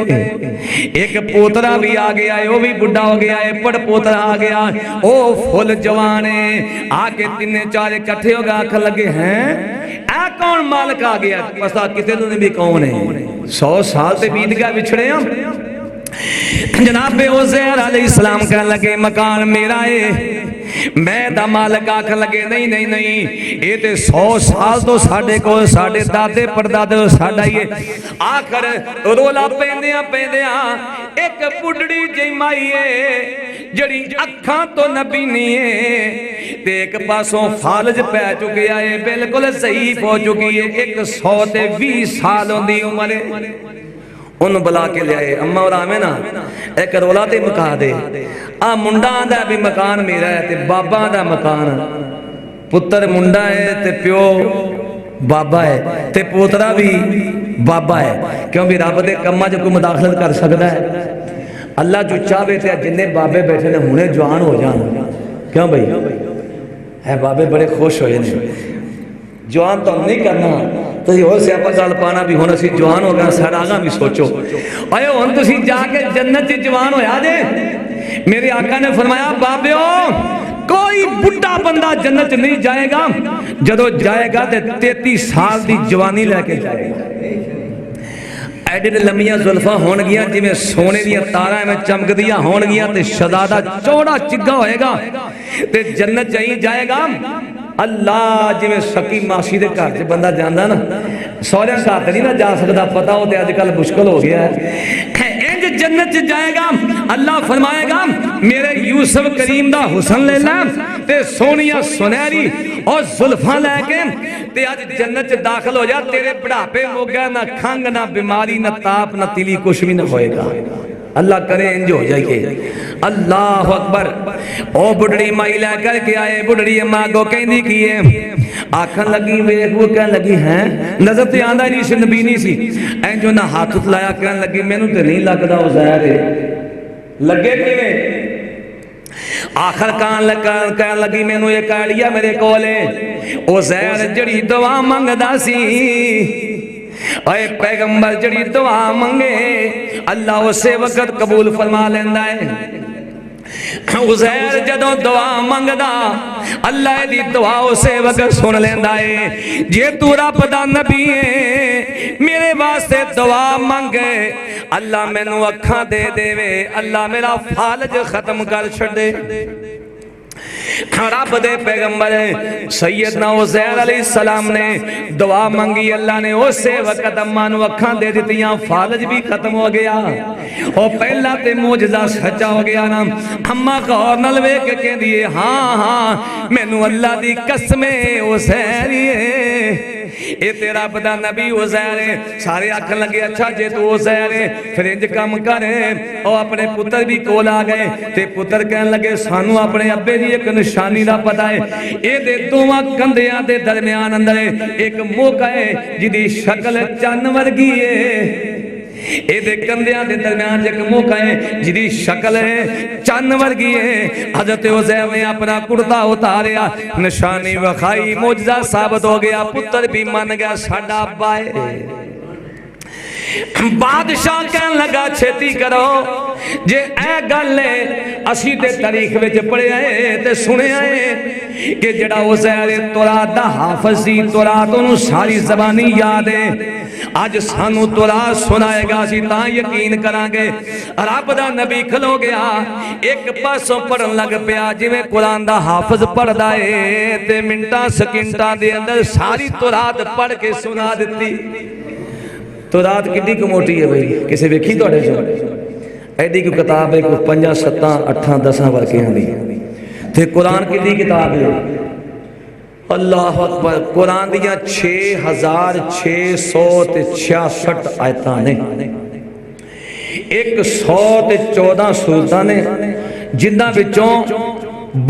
एक पोतरा भी आ गया है वो भी बुढ़ा हो गया है पड़ पोतरा आ गया ओ फुल जवान है आके तीन चार इकट्ठे हो गए आखन लगे हैं आ कौन मालिक आ गया पता किते भी कौन है 100 साल से बीत गया बिछड़े हम जनाब उज़ैर अलैहिस्सलाम कहने लगे मकान मेरा है मैं दा मालिक आखन लगे नहीं नहीं नहीं ये तो 100 साल तो साडे को साडे दादे परदादे साडा ही है। आखिर रोला पैंदियां एक बुढ़ड़ी जी माई है जड़ी अखां तो नबी नहीं है ते एक पासों फालज पै चुकी है बिल्कुल सही हो चुकी है 120 साल दी उम्र है। उन्होंने बुला के लियाए अम्मा और आवे ना एक रोला ते मुका दे आ मुंडा दा भी मकान मेरा है ते बाबा दा मकान पुत्र मुंडा है ते प्यो बाबा है ते पोतरा भी बाबा है क्योंकि रब दे कम्मां च कोई मुदाखलत कर सकता है। अल्लाह जो चाहे तो जिन्ने बाबे बैठे ने हुणे जवान हो जान क्यों भाई है बाबे बड़े खुश होए ने जवान तो नहीं करना तुसीं होर स्यापा गल पाना भी हुण असीं जवान हो गए साडा आगां भी सोचो ओए हुण तुसीं जाके जन्नत च जवान होया जे मेरे आका ने फरमाया बाबिओ कोई बुढ़ा बंदा जन्नत च नहीं जाएगा जदों जाएगा ते 33 साल दी जवानी लैके जाएगा एडे लम्मियां जुल्फा होणगियां जिवें सोने दियां तारां में चमकदियां होणगियां ते शहजादा चौड़ा चिग्गा होएगा ते जन्नत च ही जाएगा अल्लाह जिवें सकी मासी दे घर च बंदा जांदा ना सौहरियां घर ते नहीं ना जा सकदा पता हो ते अजकल मुश्किल हो गया है इंज जन्नत च जाएगा अल्लाह फरमाएगा मेरे यूसुफ करीम दा हुस्न ले लै ते सोनिया सुनहरी और जुल्फा लैके ते अज जन्नत च दाखिल हो जा तेरे बुढ़ापे मोगा ना खंग ना बीमारी ना ताप ना तिली कुछ भी ना होएगा अल्लाह करे इंज हो जाइए अल्लाह अकबर ओ बुढ़ड़ी माई लैकर के आए बुढ़ड़ी अम्मा को कहंदी की है आखन लगी वेख वो कह लगी है नजर ते आंदा नहीं सी नबी नहीं सी इंज ना हाथ लाया कहन लगी मैनू ते नहीं लगदा ओ ज़हर है लगे किवें आखिर कह लगी मैनू एक आइडिया मेरे कोल है ओ ज़हर जड़ी दवा मंगदा सी ओए पैगंबर जड़ी दुआ मंगे अल्लाह उसे वक्त कबूल फरमा लेंदा है उज़ैर जदों दुआ मंगदा अल्लाह दी दुआ उसे वक्त सुन लेंदा है जे तू रब दा नबी है मेरे वास्ते दुआ मंगे अल्लाह मैनू अखां दे देवे अल्लाह मेरा फालज खत्म कर छड़े रब दे पैगंबर सैयदना उज़ैर अलैहिस्सलाम ने दुआ मंगी अल्लाह ने उसे वक्त अम्मा नू अखां दे दित्तियां फालज भी खत्म हो गया ओ पहला ते मौजज़ा सच्चा हो गया ना अम्मा गौर नाल वेख के कहंदी है हां हां मैनू अल्लाह दी कसम उज़ैर ए तेरा बदा नबी उज़ैर सारे आखन लगे अच्छा जे तू उज़ैर फिर इंज कम कर ओ अपने पुत्र भी कोल आ गए ते पुत्र कहन लगे सानू अपने अब्बे दी एक निशानी दा पता है ए दे दोवां कंधियां दे दरमियान अंदर एक मोका है जिदी शक्ल चन्न वर्गी है एदे कंधियां दे दरमियान एक मोका है जिदी शक्ल है चन्न वर्गी है हजरत उज़ैर ने अपना कुर्ता उतारिया निशानी वखाई मौजज़ा साबित हो गया पुत्र भी मान गया साडा अब्बा है बादशाह कहन लगा छेती करो जे ए गल असी ते तारीख विच पढ़िया है ते सुनिया है कि जड़ा उज़ैर तौरात दा हाफिज़ सी तौरात ओनू सारी ज़बानी याद है अज सानू तौरात सुनाएगा असी तां यकीन करांगे रब दा नबी खलो गया एक पासों पढ़न लग पिया जिवें कुरान दा हाफिज़ पढ़दा है ते मिंटां सकिंटां दे अंदर सारी तौरात पढ़ के सुना दित्ती तौरात कितनी क मोटी है भाई किसी वेखी तुहाडे चो एडी कोई किताब है कोई 5 7 8 10 वर्कियां दी ते कुरान कितनी किताब है अल्लाह अकबर कुरान दियां 6666 आयतां ने 114 सूरतां ने जिन्हां विचों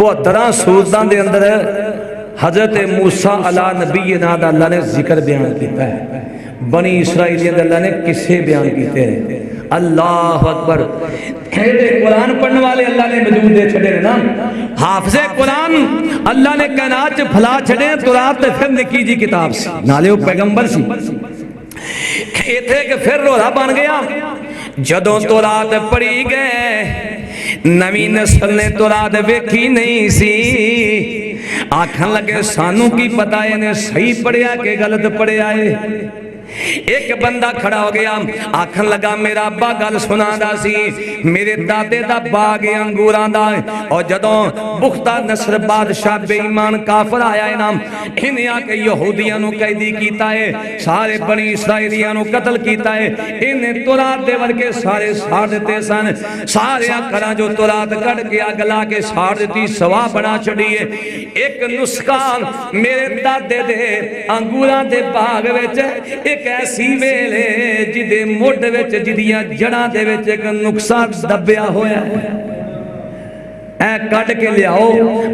72 सूरतां दे अंदर हजरत मूसा अला नबी ना दा अल्लाह ने जिक्र बयान किया है बनी इसराइलियों के अल्लाह ने किस्से बयान किए हैं अल्लाह अकबर कुरान पढ़ने वाले अल्लाह ने मौजूद दे छड़े ना हाफिज़े कुरान अल्लाह ने कायनात च फैला छड़े तौरात ते फिर निक्की जी किताब सी नाले वो पैगंबर सी इत्थे कि फिर रोला बन गया जदों तौरात पढ़ी गए नवी नस्ल ने तौरात वेखी नहीं सी आखन लगे सानू की पता इन्हें सही पढ़िया के गलत पढ़िया है एक बंदा खड़ा हो गया आखन लगा मेरा अब्बा गल सुनादा सी मेरे दादे दा बाग अंगूरां दा और जदों बुख्ता नसर बादशाह बेईमान काफर आया है ना इन्हें आके यहूदियां नु कैदी कीता है सारे बनी इसराइलियां नु कत्ल कीता है इन्हें तौरात दे वर्गे सारे साड़ दिते सन सारे घरां जो तौरात कढ़ के अग ला के साड़ दिती सवा बना छड़ी है एक नुस्खा मेरे दादे दे अंगूरां दे बाग विच एक ऐसी वेले जिदे मुढ़ विच जिदियां जड़ां दे विच एक नुक्सा दबिया होया ऐ कट के लियाओ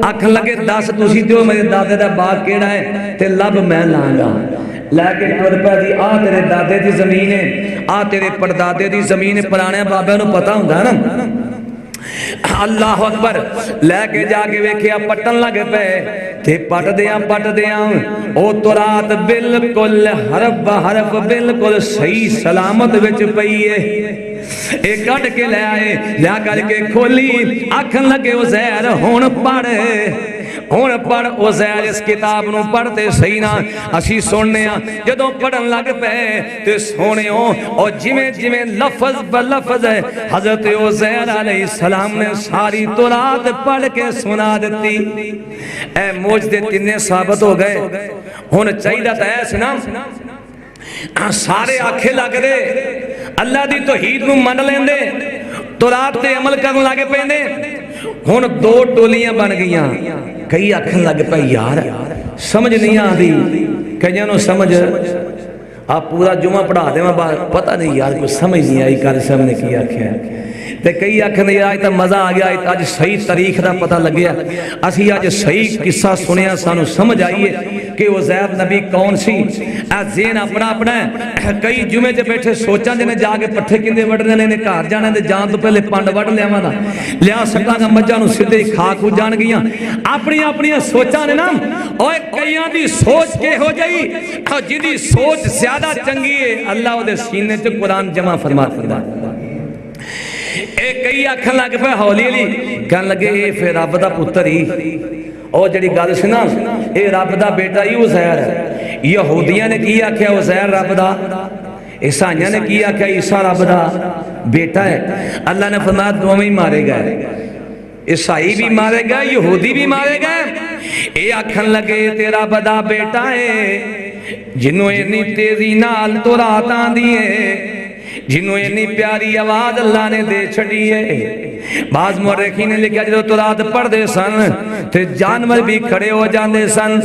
आखन लगे दस तुसी दिओ मेरे दादे दा बाग केड़ा है ते लब मैं लांगा लैके तुर पै जी आ तेरे दादे दी जमीन है आ तेरे परदादे दी जमीन पुराने बाबे नूं पता हुंदा ना अल्लाह अकबर लैके जाके वेखिया पट्टन लग पे ते पटदियां ओ तुरात बिल्कुल हरफ हरफ बिल्कुल सही सलामत विच पई है। ए कट के ले आए, लिया करके खोली, आखन लगे उज़ैर हुण पढ़, हुण पढ़ उज़ैर इस किताब नूं पढ़ते सही ना असी सुनने आ। जदों पढ़न लग पे ते सोहणिओ और जिवें जिवें लफज ब लफज हज़रत उज़ैर अलैहिस्सलाम ने सारी तुरात पढ़ के सुना दी। ए मोजदे तिन्ने साबित हो गए। हुण चाहिदा तां ऐ ना सारे आखे लगदे अल्लाह दी तौहीद नूं मन लेंदे, तुरात ते अमल करन लग पैंदे। हुण दो टोलियां बन गईयां। कई आखन लग पे यार समझ नहीं आती, कईयां नूं समझ आ पूरा जुमा पढ़ा देवां पता नहीं यार कुछ समझ नहीं आई कल साहब ने की आख्या। ते कई आखन यार तो मज़ा आ गया, अज सही तारीख का पता लग्या, असी अज सही किस्सा सुनिया, सानू समझ आई है कि उज़ैर नबी कौन सी। ज़ेन अपना अपना है। कई जुमे च बैठे सोचा जिन्हें जाके पट्ठे किंदे वढ़ने ने, घर जाने दे जान तो पहले पंड वढ़ लियावां दा, लिया सकांगा मज्झां नूं सीधे खा खू जान गईयां। अपनियां अपनियां सोचां ने ना, ओए कईयां दी सोच किहो जही, जिहदी सोच ज्यादा चंगी है अल्लाह उहदे सीने च कुरान जमा फरमा दिंदा। ए कई आखन लग पे हौली हौली कहन लगे ये फिर रब दा पुत्तर ही, और जिहड़ी गल सी ना ये रब दा बेटा ही उज़ैर है। यहूदियां ने की आख्या उज़ैर रब दा, ईसाइयां ने की आख्या ईसा रब दा बेटा है। अल्लाह ने फरमाया दोवें ही मारे गए, ईसाई भी मारे गए, यहूदी भी मारे गए। ये आखन लगे ते रब दा बेटा है जिन्हों इन्नी तेजी नाल तुरात आंदी है, जिन्हों इन्नी प्यारी आवाज अल्लाह ने दे छड़ी है। बाज मुअर्रिखीन ने लिखा जो तुरात पढ़ते सन ते जानवर भी खड़े हो जाते सन।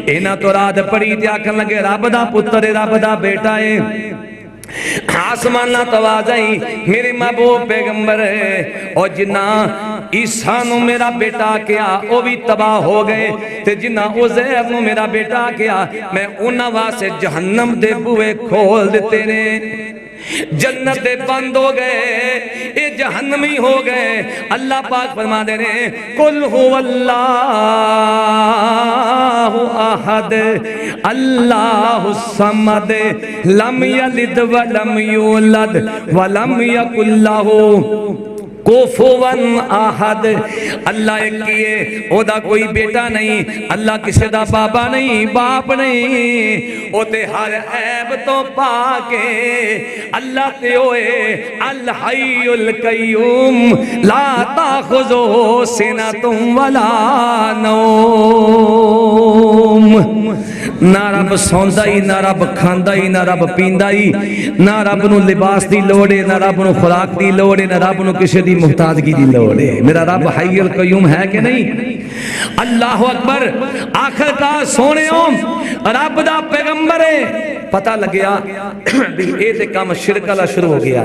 इन्हां तुरात पढ़ी ते आखन लगे रब दा पुत्तर है, रब दा बेटा है। आसमाना तवाजाई मेरे महबूब पैगंबर है, और जिन्ना ईसा नू मेरा बेटा किया वो भी तबाह हो गए, ते जिन्ना उज़ैर नू मेरा बेटा किया मैं उन्हां वास्ते जहन्नम दे बूहे खोल दिते ने। जन्नत दे बंद हो गए, ये जहन्नमी हो गए। अल्लाह पाक फरमा दे रहे कुल हुवल्लाहु अहद अल्लाहु समद लम यलिद व लम यूलद व लम यकुल लहू कुफुवन अहद। अल्लाह एक ही है, ओदा कोई बेटा नहीं, अल्लाह किसी दा बाबा नहीं, बाप नहीं, ओते हर ऐब तो पाके अल्लाह ते ओए अल हय्युल कय्यूम ला ताखुज़ुहु सिनतुम वला नौम। ना रब सौंदा ही, ना रब खांदा ही, ना रब पींदा ही, ना रब नू लिबास दी लोड़ है, ना रब नू खुराक दी लोड़ है, ना रब नू किसी दी मुहताजगी दी लोड़ है। मेरा रब हय्युल कय्यूम है कि नहीं? अल्लाह अकबर। आखिरकार सोहणिओ रब दा पैगंबर है, पता लग्या भी ये ते काम शिरक वाला शुरू हो गया।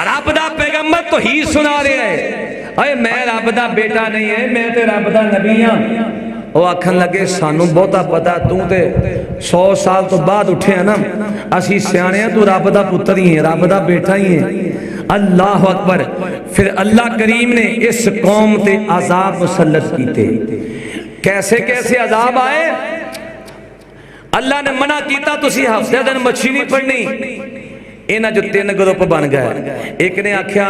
रब दा पैगंबर तो ही सुना रहा है अरे मैं रब दा बेटा नहीं है, मैं ते रब दा नबी हां। वो आखन लगे सानू बहुता पता, तू ते 100 साल तो बाद उठे ना, असी सियाने तू रब दा पुत्र ही है, रब दा बेटा ही है। अल्लाह अकबर। फिर अल्लाह करीम ने इस कौम ते अजाब मुसल्लत कीते। कैसे कैसे अजाब आए? अल्लाह ने मना किया तुसी हफ्ते दिन मच्छी नहीं फड़नी। इन्हां जो 3 ग्रुप बन गए। एक ने आख्या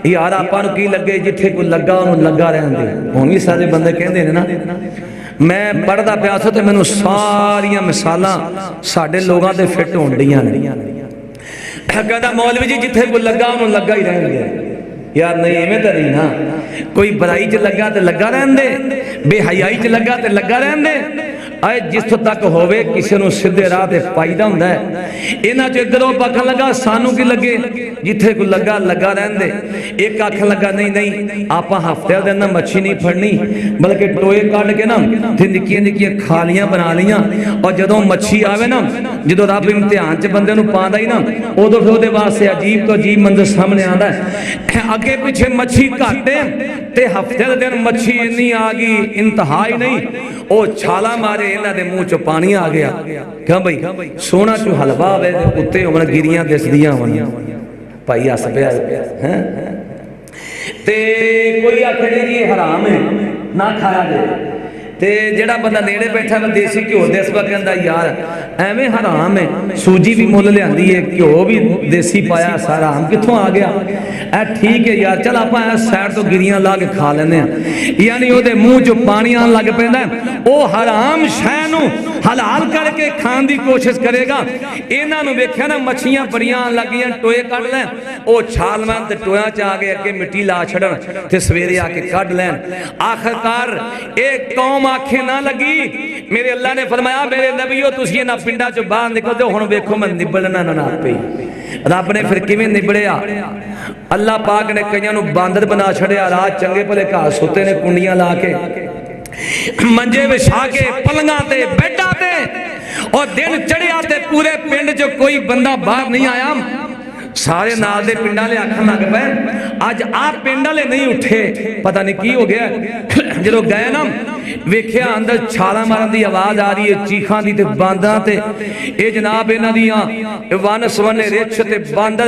यार आपां नूं की लगे जिथे कोई लगा उन्होंने लगा रहन दे। हुण भी सारे बंदे कहंदे ने ना, मैं पढ़दा पिया सी ते मैनूं सारियां मिसालां साडे लोगां दे फिट होण डईयां ने। कहंदा मौलवी जी जिथे कोई लगा उन्होंने लगा ही रहन दे। यार नहीं इवें तो नहीं ना, कोई बुराई च लगा तो लगा रहन दे, बेहयाई च लगा तो लगा रहन दे। आए जिथों तक होवे किसी नूं सीधे राह ते पाईदा हुंदा है। इन्हां च इधरों आखन लगा सानू की लगे जिथे कोई लगा लगा रहन दे। एक आखन लगा नहीं नहीं आपां हफ्ते दिन मच्छी नहीं फड़नी, बल्कि टोए कढ़ के ना ते निक्कियां निक्कियां खालियां बना लियां, और जदों मच्छी आवे ना, जदों रब इम्तिहान च बंदे नूं पांदा ही ना, उदों फिर उहदे वास्ते अजीब तो अजीब मंजर सामने आंदा है। अगे पिछे मच्छी घट है ते हफ्ते दिन मच्छी इन्नी आ गई इंतहा ही नहीं, ओ छाला मारे इन्हां दे मुंह चो पानी आ गया। क्यों भाई सोना चो हलवा आवे उत्ते होवन गिरियां दिसदियां होवन। भाई हस पिया है ते कोई आखे जी ये हराम है ना खाया जाए, ते जेड़ा बंदा नेड़े बैठा मैं देसी घ्यो दे इस वक्त कहता यार एवें हराम है, सूजी भी मुल लियांदी है, घ्यो भी देसी पाया, सारा हराम कित्थों आ गया? ए ठीक है यार, चल आप साइड तो गिरियां ला के खा लेने, यानी वो मुंह चो पानी आन लग पैंदा, वो हराम शै नूं हलाल करके खाण दी कोशिश करेगा। इन्हां नूं वेख्या ना मच्छियां बड़ियां आन लगियां, टोए कढ लैन, वो छाल मारन ते टोयां च आ गए अगे मिट्टी ला छड़न ते सवेरे आके कढ लैन। आखिरकार एक कौम आखे ना लगी, मेरे अल्लाह ने फरमाया मेरे नबीओ तुसीं इन्हां पिंडां चों बाहर निकल जाओ, हुण वेखो मैं निबड़ना ना पे। रब ने फिर किवें निबड़िया? अल्लाह पाक ने कईयां नूं बांदर बना छड़िया, रात चंगे भले घाह सुते ने कुंडियां ला के मंजे विछा के पलंगा ते बेडा ते, और दिन चढ़िया ते पूरे पिंड च कोई बंदा बाहर नहीं आया। सारे नाल दे पिंड वाले आखन लग पे अज आ पिंड वाले नहीं उठे, पता नहीं की हो गया। जो गए ना वेख्या अंदर छाला मारन की आवाज आ रही है, चीखा की बांदा ते ये जनाब इन्हां दियां वन सवने रिछ ते बांदर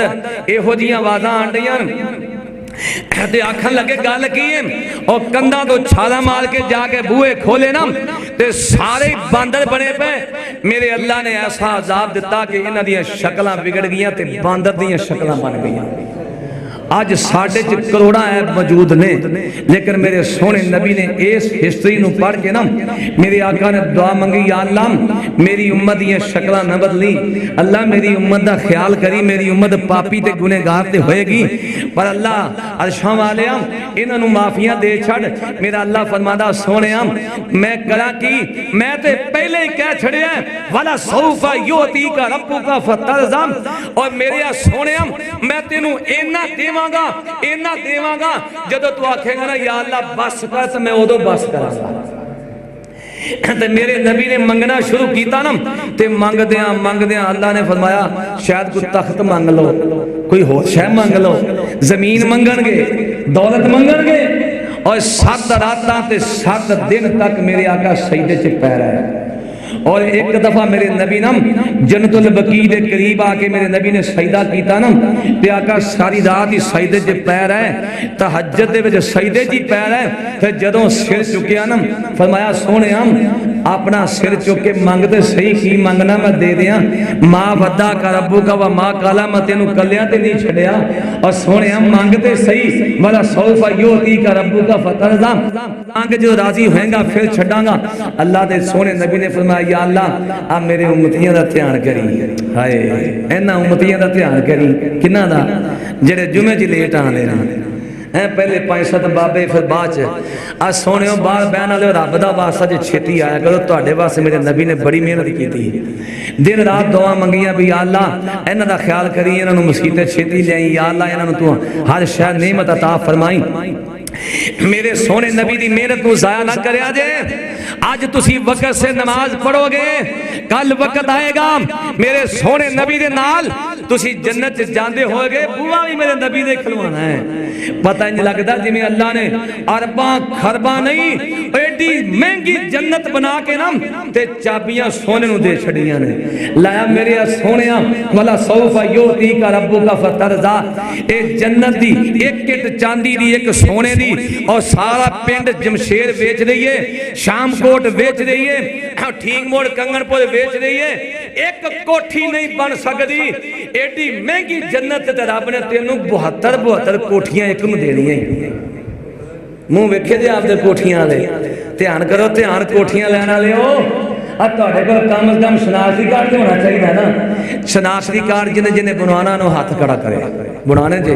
इहो जिहियां आवाज़ां आण रहीआं। ते आखन लगे गल की है, और कंधा तो छाला मार के जाके बूहे खोले ना ते सारे बांदर बने पे। मेरे अल्लाह ने ऐसा अजाब दिता कि इन्हां दियां शक्लां बिगड़ गईयां ते बांदर दियां शक्लां बन गईयां। अज साढ़े च करोड़ा ऐप मौजूद ने, लेकिन मेरे सोने नबी ने इस हिस्ट्री नूं पढ़ के ना मेरे आका ने दुआ मंगी, या अल्लाह मेरी उम्मत दी शक्लां न बदली, अल्लाह मेरी उम्मत दा ख्याल करी, मेरी उम्मत पापी ते गुनहगार ते होएगी, पर अल्लाह अरशां वालिया इन्हां नूं माफियां दे छड़। मेरा अल्लाह फरमादा सोनिया मैं करा की, मैं ते पहले ही कह छड़िया वाला सौफा युतीका रब्बुका फतरज़ा, और मेरे सोनिया मैं तेनू इन्ना इन्ना देवांगा जदों तू आखेगा ना या अल्लाह बस कर, तो मैं उदों बस करांगा। ते मेरे नबी ने मंगना शुरू किया ना, ते मंगदियां अल्लाह ने फरमाया शायद कोई तख्त मंग लो, कोई होर शै मंग लो, जमीन मंगणगे, दौलत मंगणगे, और 7 रातां ते 7 दिन तक मेरे आका सजदे च पै रहे। और एक दफा मेरे नबी ना जन्नतुल बकी दे करीब आके मेरे नबी ने सजदा किया ना, ते आका सारी रात ही सजदे च पै रहे, तहज्जुद दे विच सजदे च ही पै रहे। फिर जदों सिर चुकिया ना फरमाया सोनिया अपना सिर चुक के मंगते सही, की मंगना मैं दे दियां, मां वद्दा का रब्बू का व मां काला, मैं तेनू कलिया ते नहीं छड़िया, और सोनिया मंगते सही, वाला सौफा युती का रब्बू का फतरज़ा, मांग जो राजी होएगा फिर छड़ांगा। अल्लाह दे सोने नबी ने फरमाया या अल्लाह आ मेरे उम्मतियां दा ध्यान करी, हाय इन्हां उम्मतियां दा ध्यान करी, किन्हां दा? जेड़े जुमे च लेट आंदे ने हैं, पहले 5-7 बाबे फिर बाद आ सोनियो बाहर बहन वाले रब दा वास्ता जे छेती आया करो, तुहाडे वास्ते मेरे नबी ने बड़ी मेहनत की, दिन रात दुआ मंगियां भी या अल्लाह इन्हां दा ख्याल करी, इन्हां नूं मसीते छेती लियाई, या अल्लाह इन्हां नूं तू हर शै नेमत अता फरमाई। मेरे सोने नबी दी मेहनत को जाया ना करया जे। आज तुसी वक्त से नमाज पढ़ोगे, कल वक्त आएगा मेरे सोने नबी दे नाल तुसी जन्नत जांदे होगे, बुआ भी मेरे नबी दे खलवाना है। पता नहीं लगता जिवें अल्लाह ने अरबा खरबा नहीं एडी महंगी जन्नत बना के ना ते चाबियां सोने नूं दे छड़ियां ने। लाया मेरे सोनिया वाला सौफा युती का रब्बू का फतरज़ा, ए जन्नत दी एक इट चांदी दी एक सोने दी, और सारा पिंड जमशेर बेच रही है, शामकोट बेच रही है, ठीक मोड़ कंगनपुर बेच रही है, एक कोठी नहीं बन सकती एडी महंगी जन्नत ते रब ने तेनू 72 कोठियां एक नूं देनियां। मुंह वेखे जे आपदे कोठियां वाले, ध्यान करो, ध्यान कोठियां लैण वाले हो। तुहाडे कोल कम से कम शनाख्ती कार्ड होना चाहिए ना, शनाख्ती कार्ड जिन्हें जिन्हें बनवाना नो हाथ खड़ा करे, बनवाने जे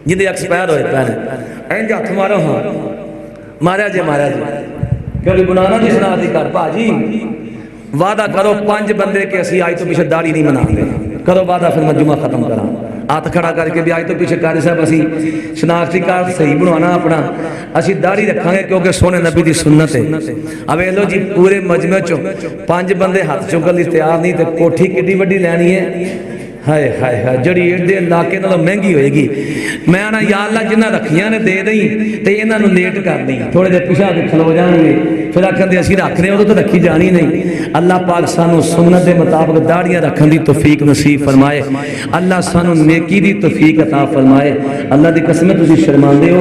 जिन्हें एक्सपायर होए पैन इंज हथ मारो, हाँ मारा जे क्योंकि बनाना जी शनाख्ती कार्ड। भाजी वादा करो 5 बंदे के असी आज तो पीछे दाढ़ी नहीं बनाते, करो वादा, फिर मैं जुमा खत्म करा, हाथ खड़ा करके भी आज तो पीछे कारी साहब असी शनाख्ती कार्ड सही बनवाना अपना, असी दाढ़ी रखांगे क्योंकि सोने नबी की सुन्नत है। अब लो जी पूरे मजमे चो 5 बंदे हाथ चुकन की तैयार नहीं, तो कोठी किड्डी वड्डी लैनी है, हाय हाय हाय जड़ी एडे इलाके नालों महंगी होएगी। मैं ना या अल्लाह जिन्हां रखियां ने दे दई ते इन्हां नूं लेट कर दी, थोड़े देर पिछा के खलो जाएंगे, फिर आखते असीं रख रहे उदों तो रखी जानी नहीं। अल्लाह पाक सानू सुन्नत के मुताबिक दाड़ियां रखने की तौफीक नसीब फरमाए। अल्लाह सानू नेकी की तौफीक अता फरमाए। अल्लाह की कसम तुसीं शर्मांदे हो,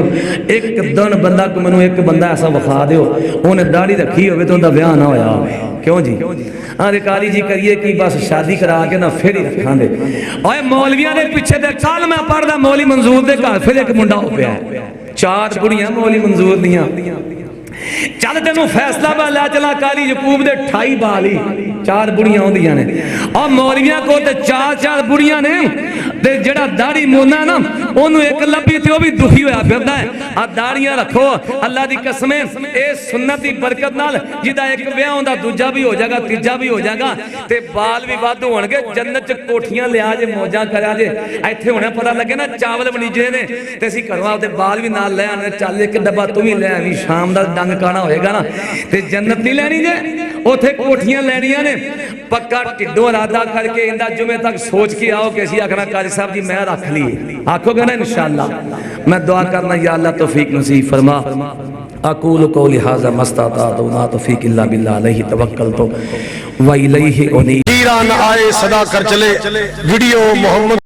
एक दिन बंदा को मैनूं एक बंदा ऐसा विखा दिओ उन्हें दाड़ी रखी होवे तो उनका ब्याह ना होया होवे। क्यों जी? हाँ काली जी करिए कि बस शादी करा के ना फिर ही रखा दे। और मौलवियां दे पिछे दे कल मैं पढ़दा मौली मंजूर दे घर फिर एक मुंडा हो पिया, 4 बुढ़ियां मौली मंजूर दियां। चल तेनों फैसला मैं लै चला काली यकूब दे 28 बाल ही 4 बुढ़ियां आउंदियां ने और मौलवियां को ते 4 बुढ़ियां ने ते जेड़ा दाढ़ी मोना ना ओनू एक लभी ते ओ भी दुखी होया फिरदा है। आ दाढ़ियां रखो अल्लाह दी कसम ए सुन्नत दी बरकत नाल जिदा एक ब्याह होंदा दूजा भी हो जाएगा तीजा भी हो जाएगा ते बाल भी वाध होणगे। जन्नत च कोठियां लिया जे मौजां करा जे इत्थे हुणे पता लगे ना चावल बणीजे ने ते असीं घरों आपदे बाल भी नाल ले आने। चल एक डब्बा तू भी ले आवी शाम दा डंग काना होएगा ना ते जन्नत नहीं लैनी जे उथे कोठियां लैनियां ने। पक्का टिड्डों इरादा करके इंदा जुमे तक सोच के आओ कि असीं आखना काजी साहब जी मैं रख ली आखोगे ना इंशाअल्लाह। मैं दुआ करना या अल्लाह तौफीक नसीब फरमा। अकूलु कौली हाज़ा मस्तताअतु मा तौफीक इल्ला बिल्लाह अलैहि तवक्कलतु व इलैहि उनीब। ईरान आए सदा कर चले वीडियो मोहम्मद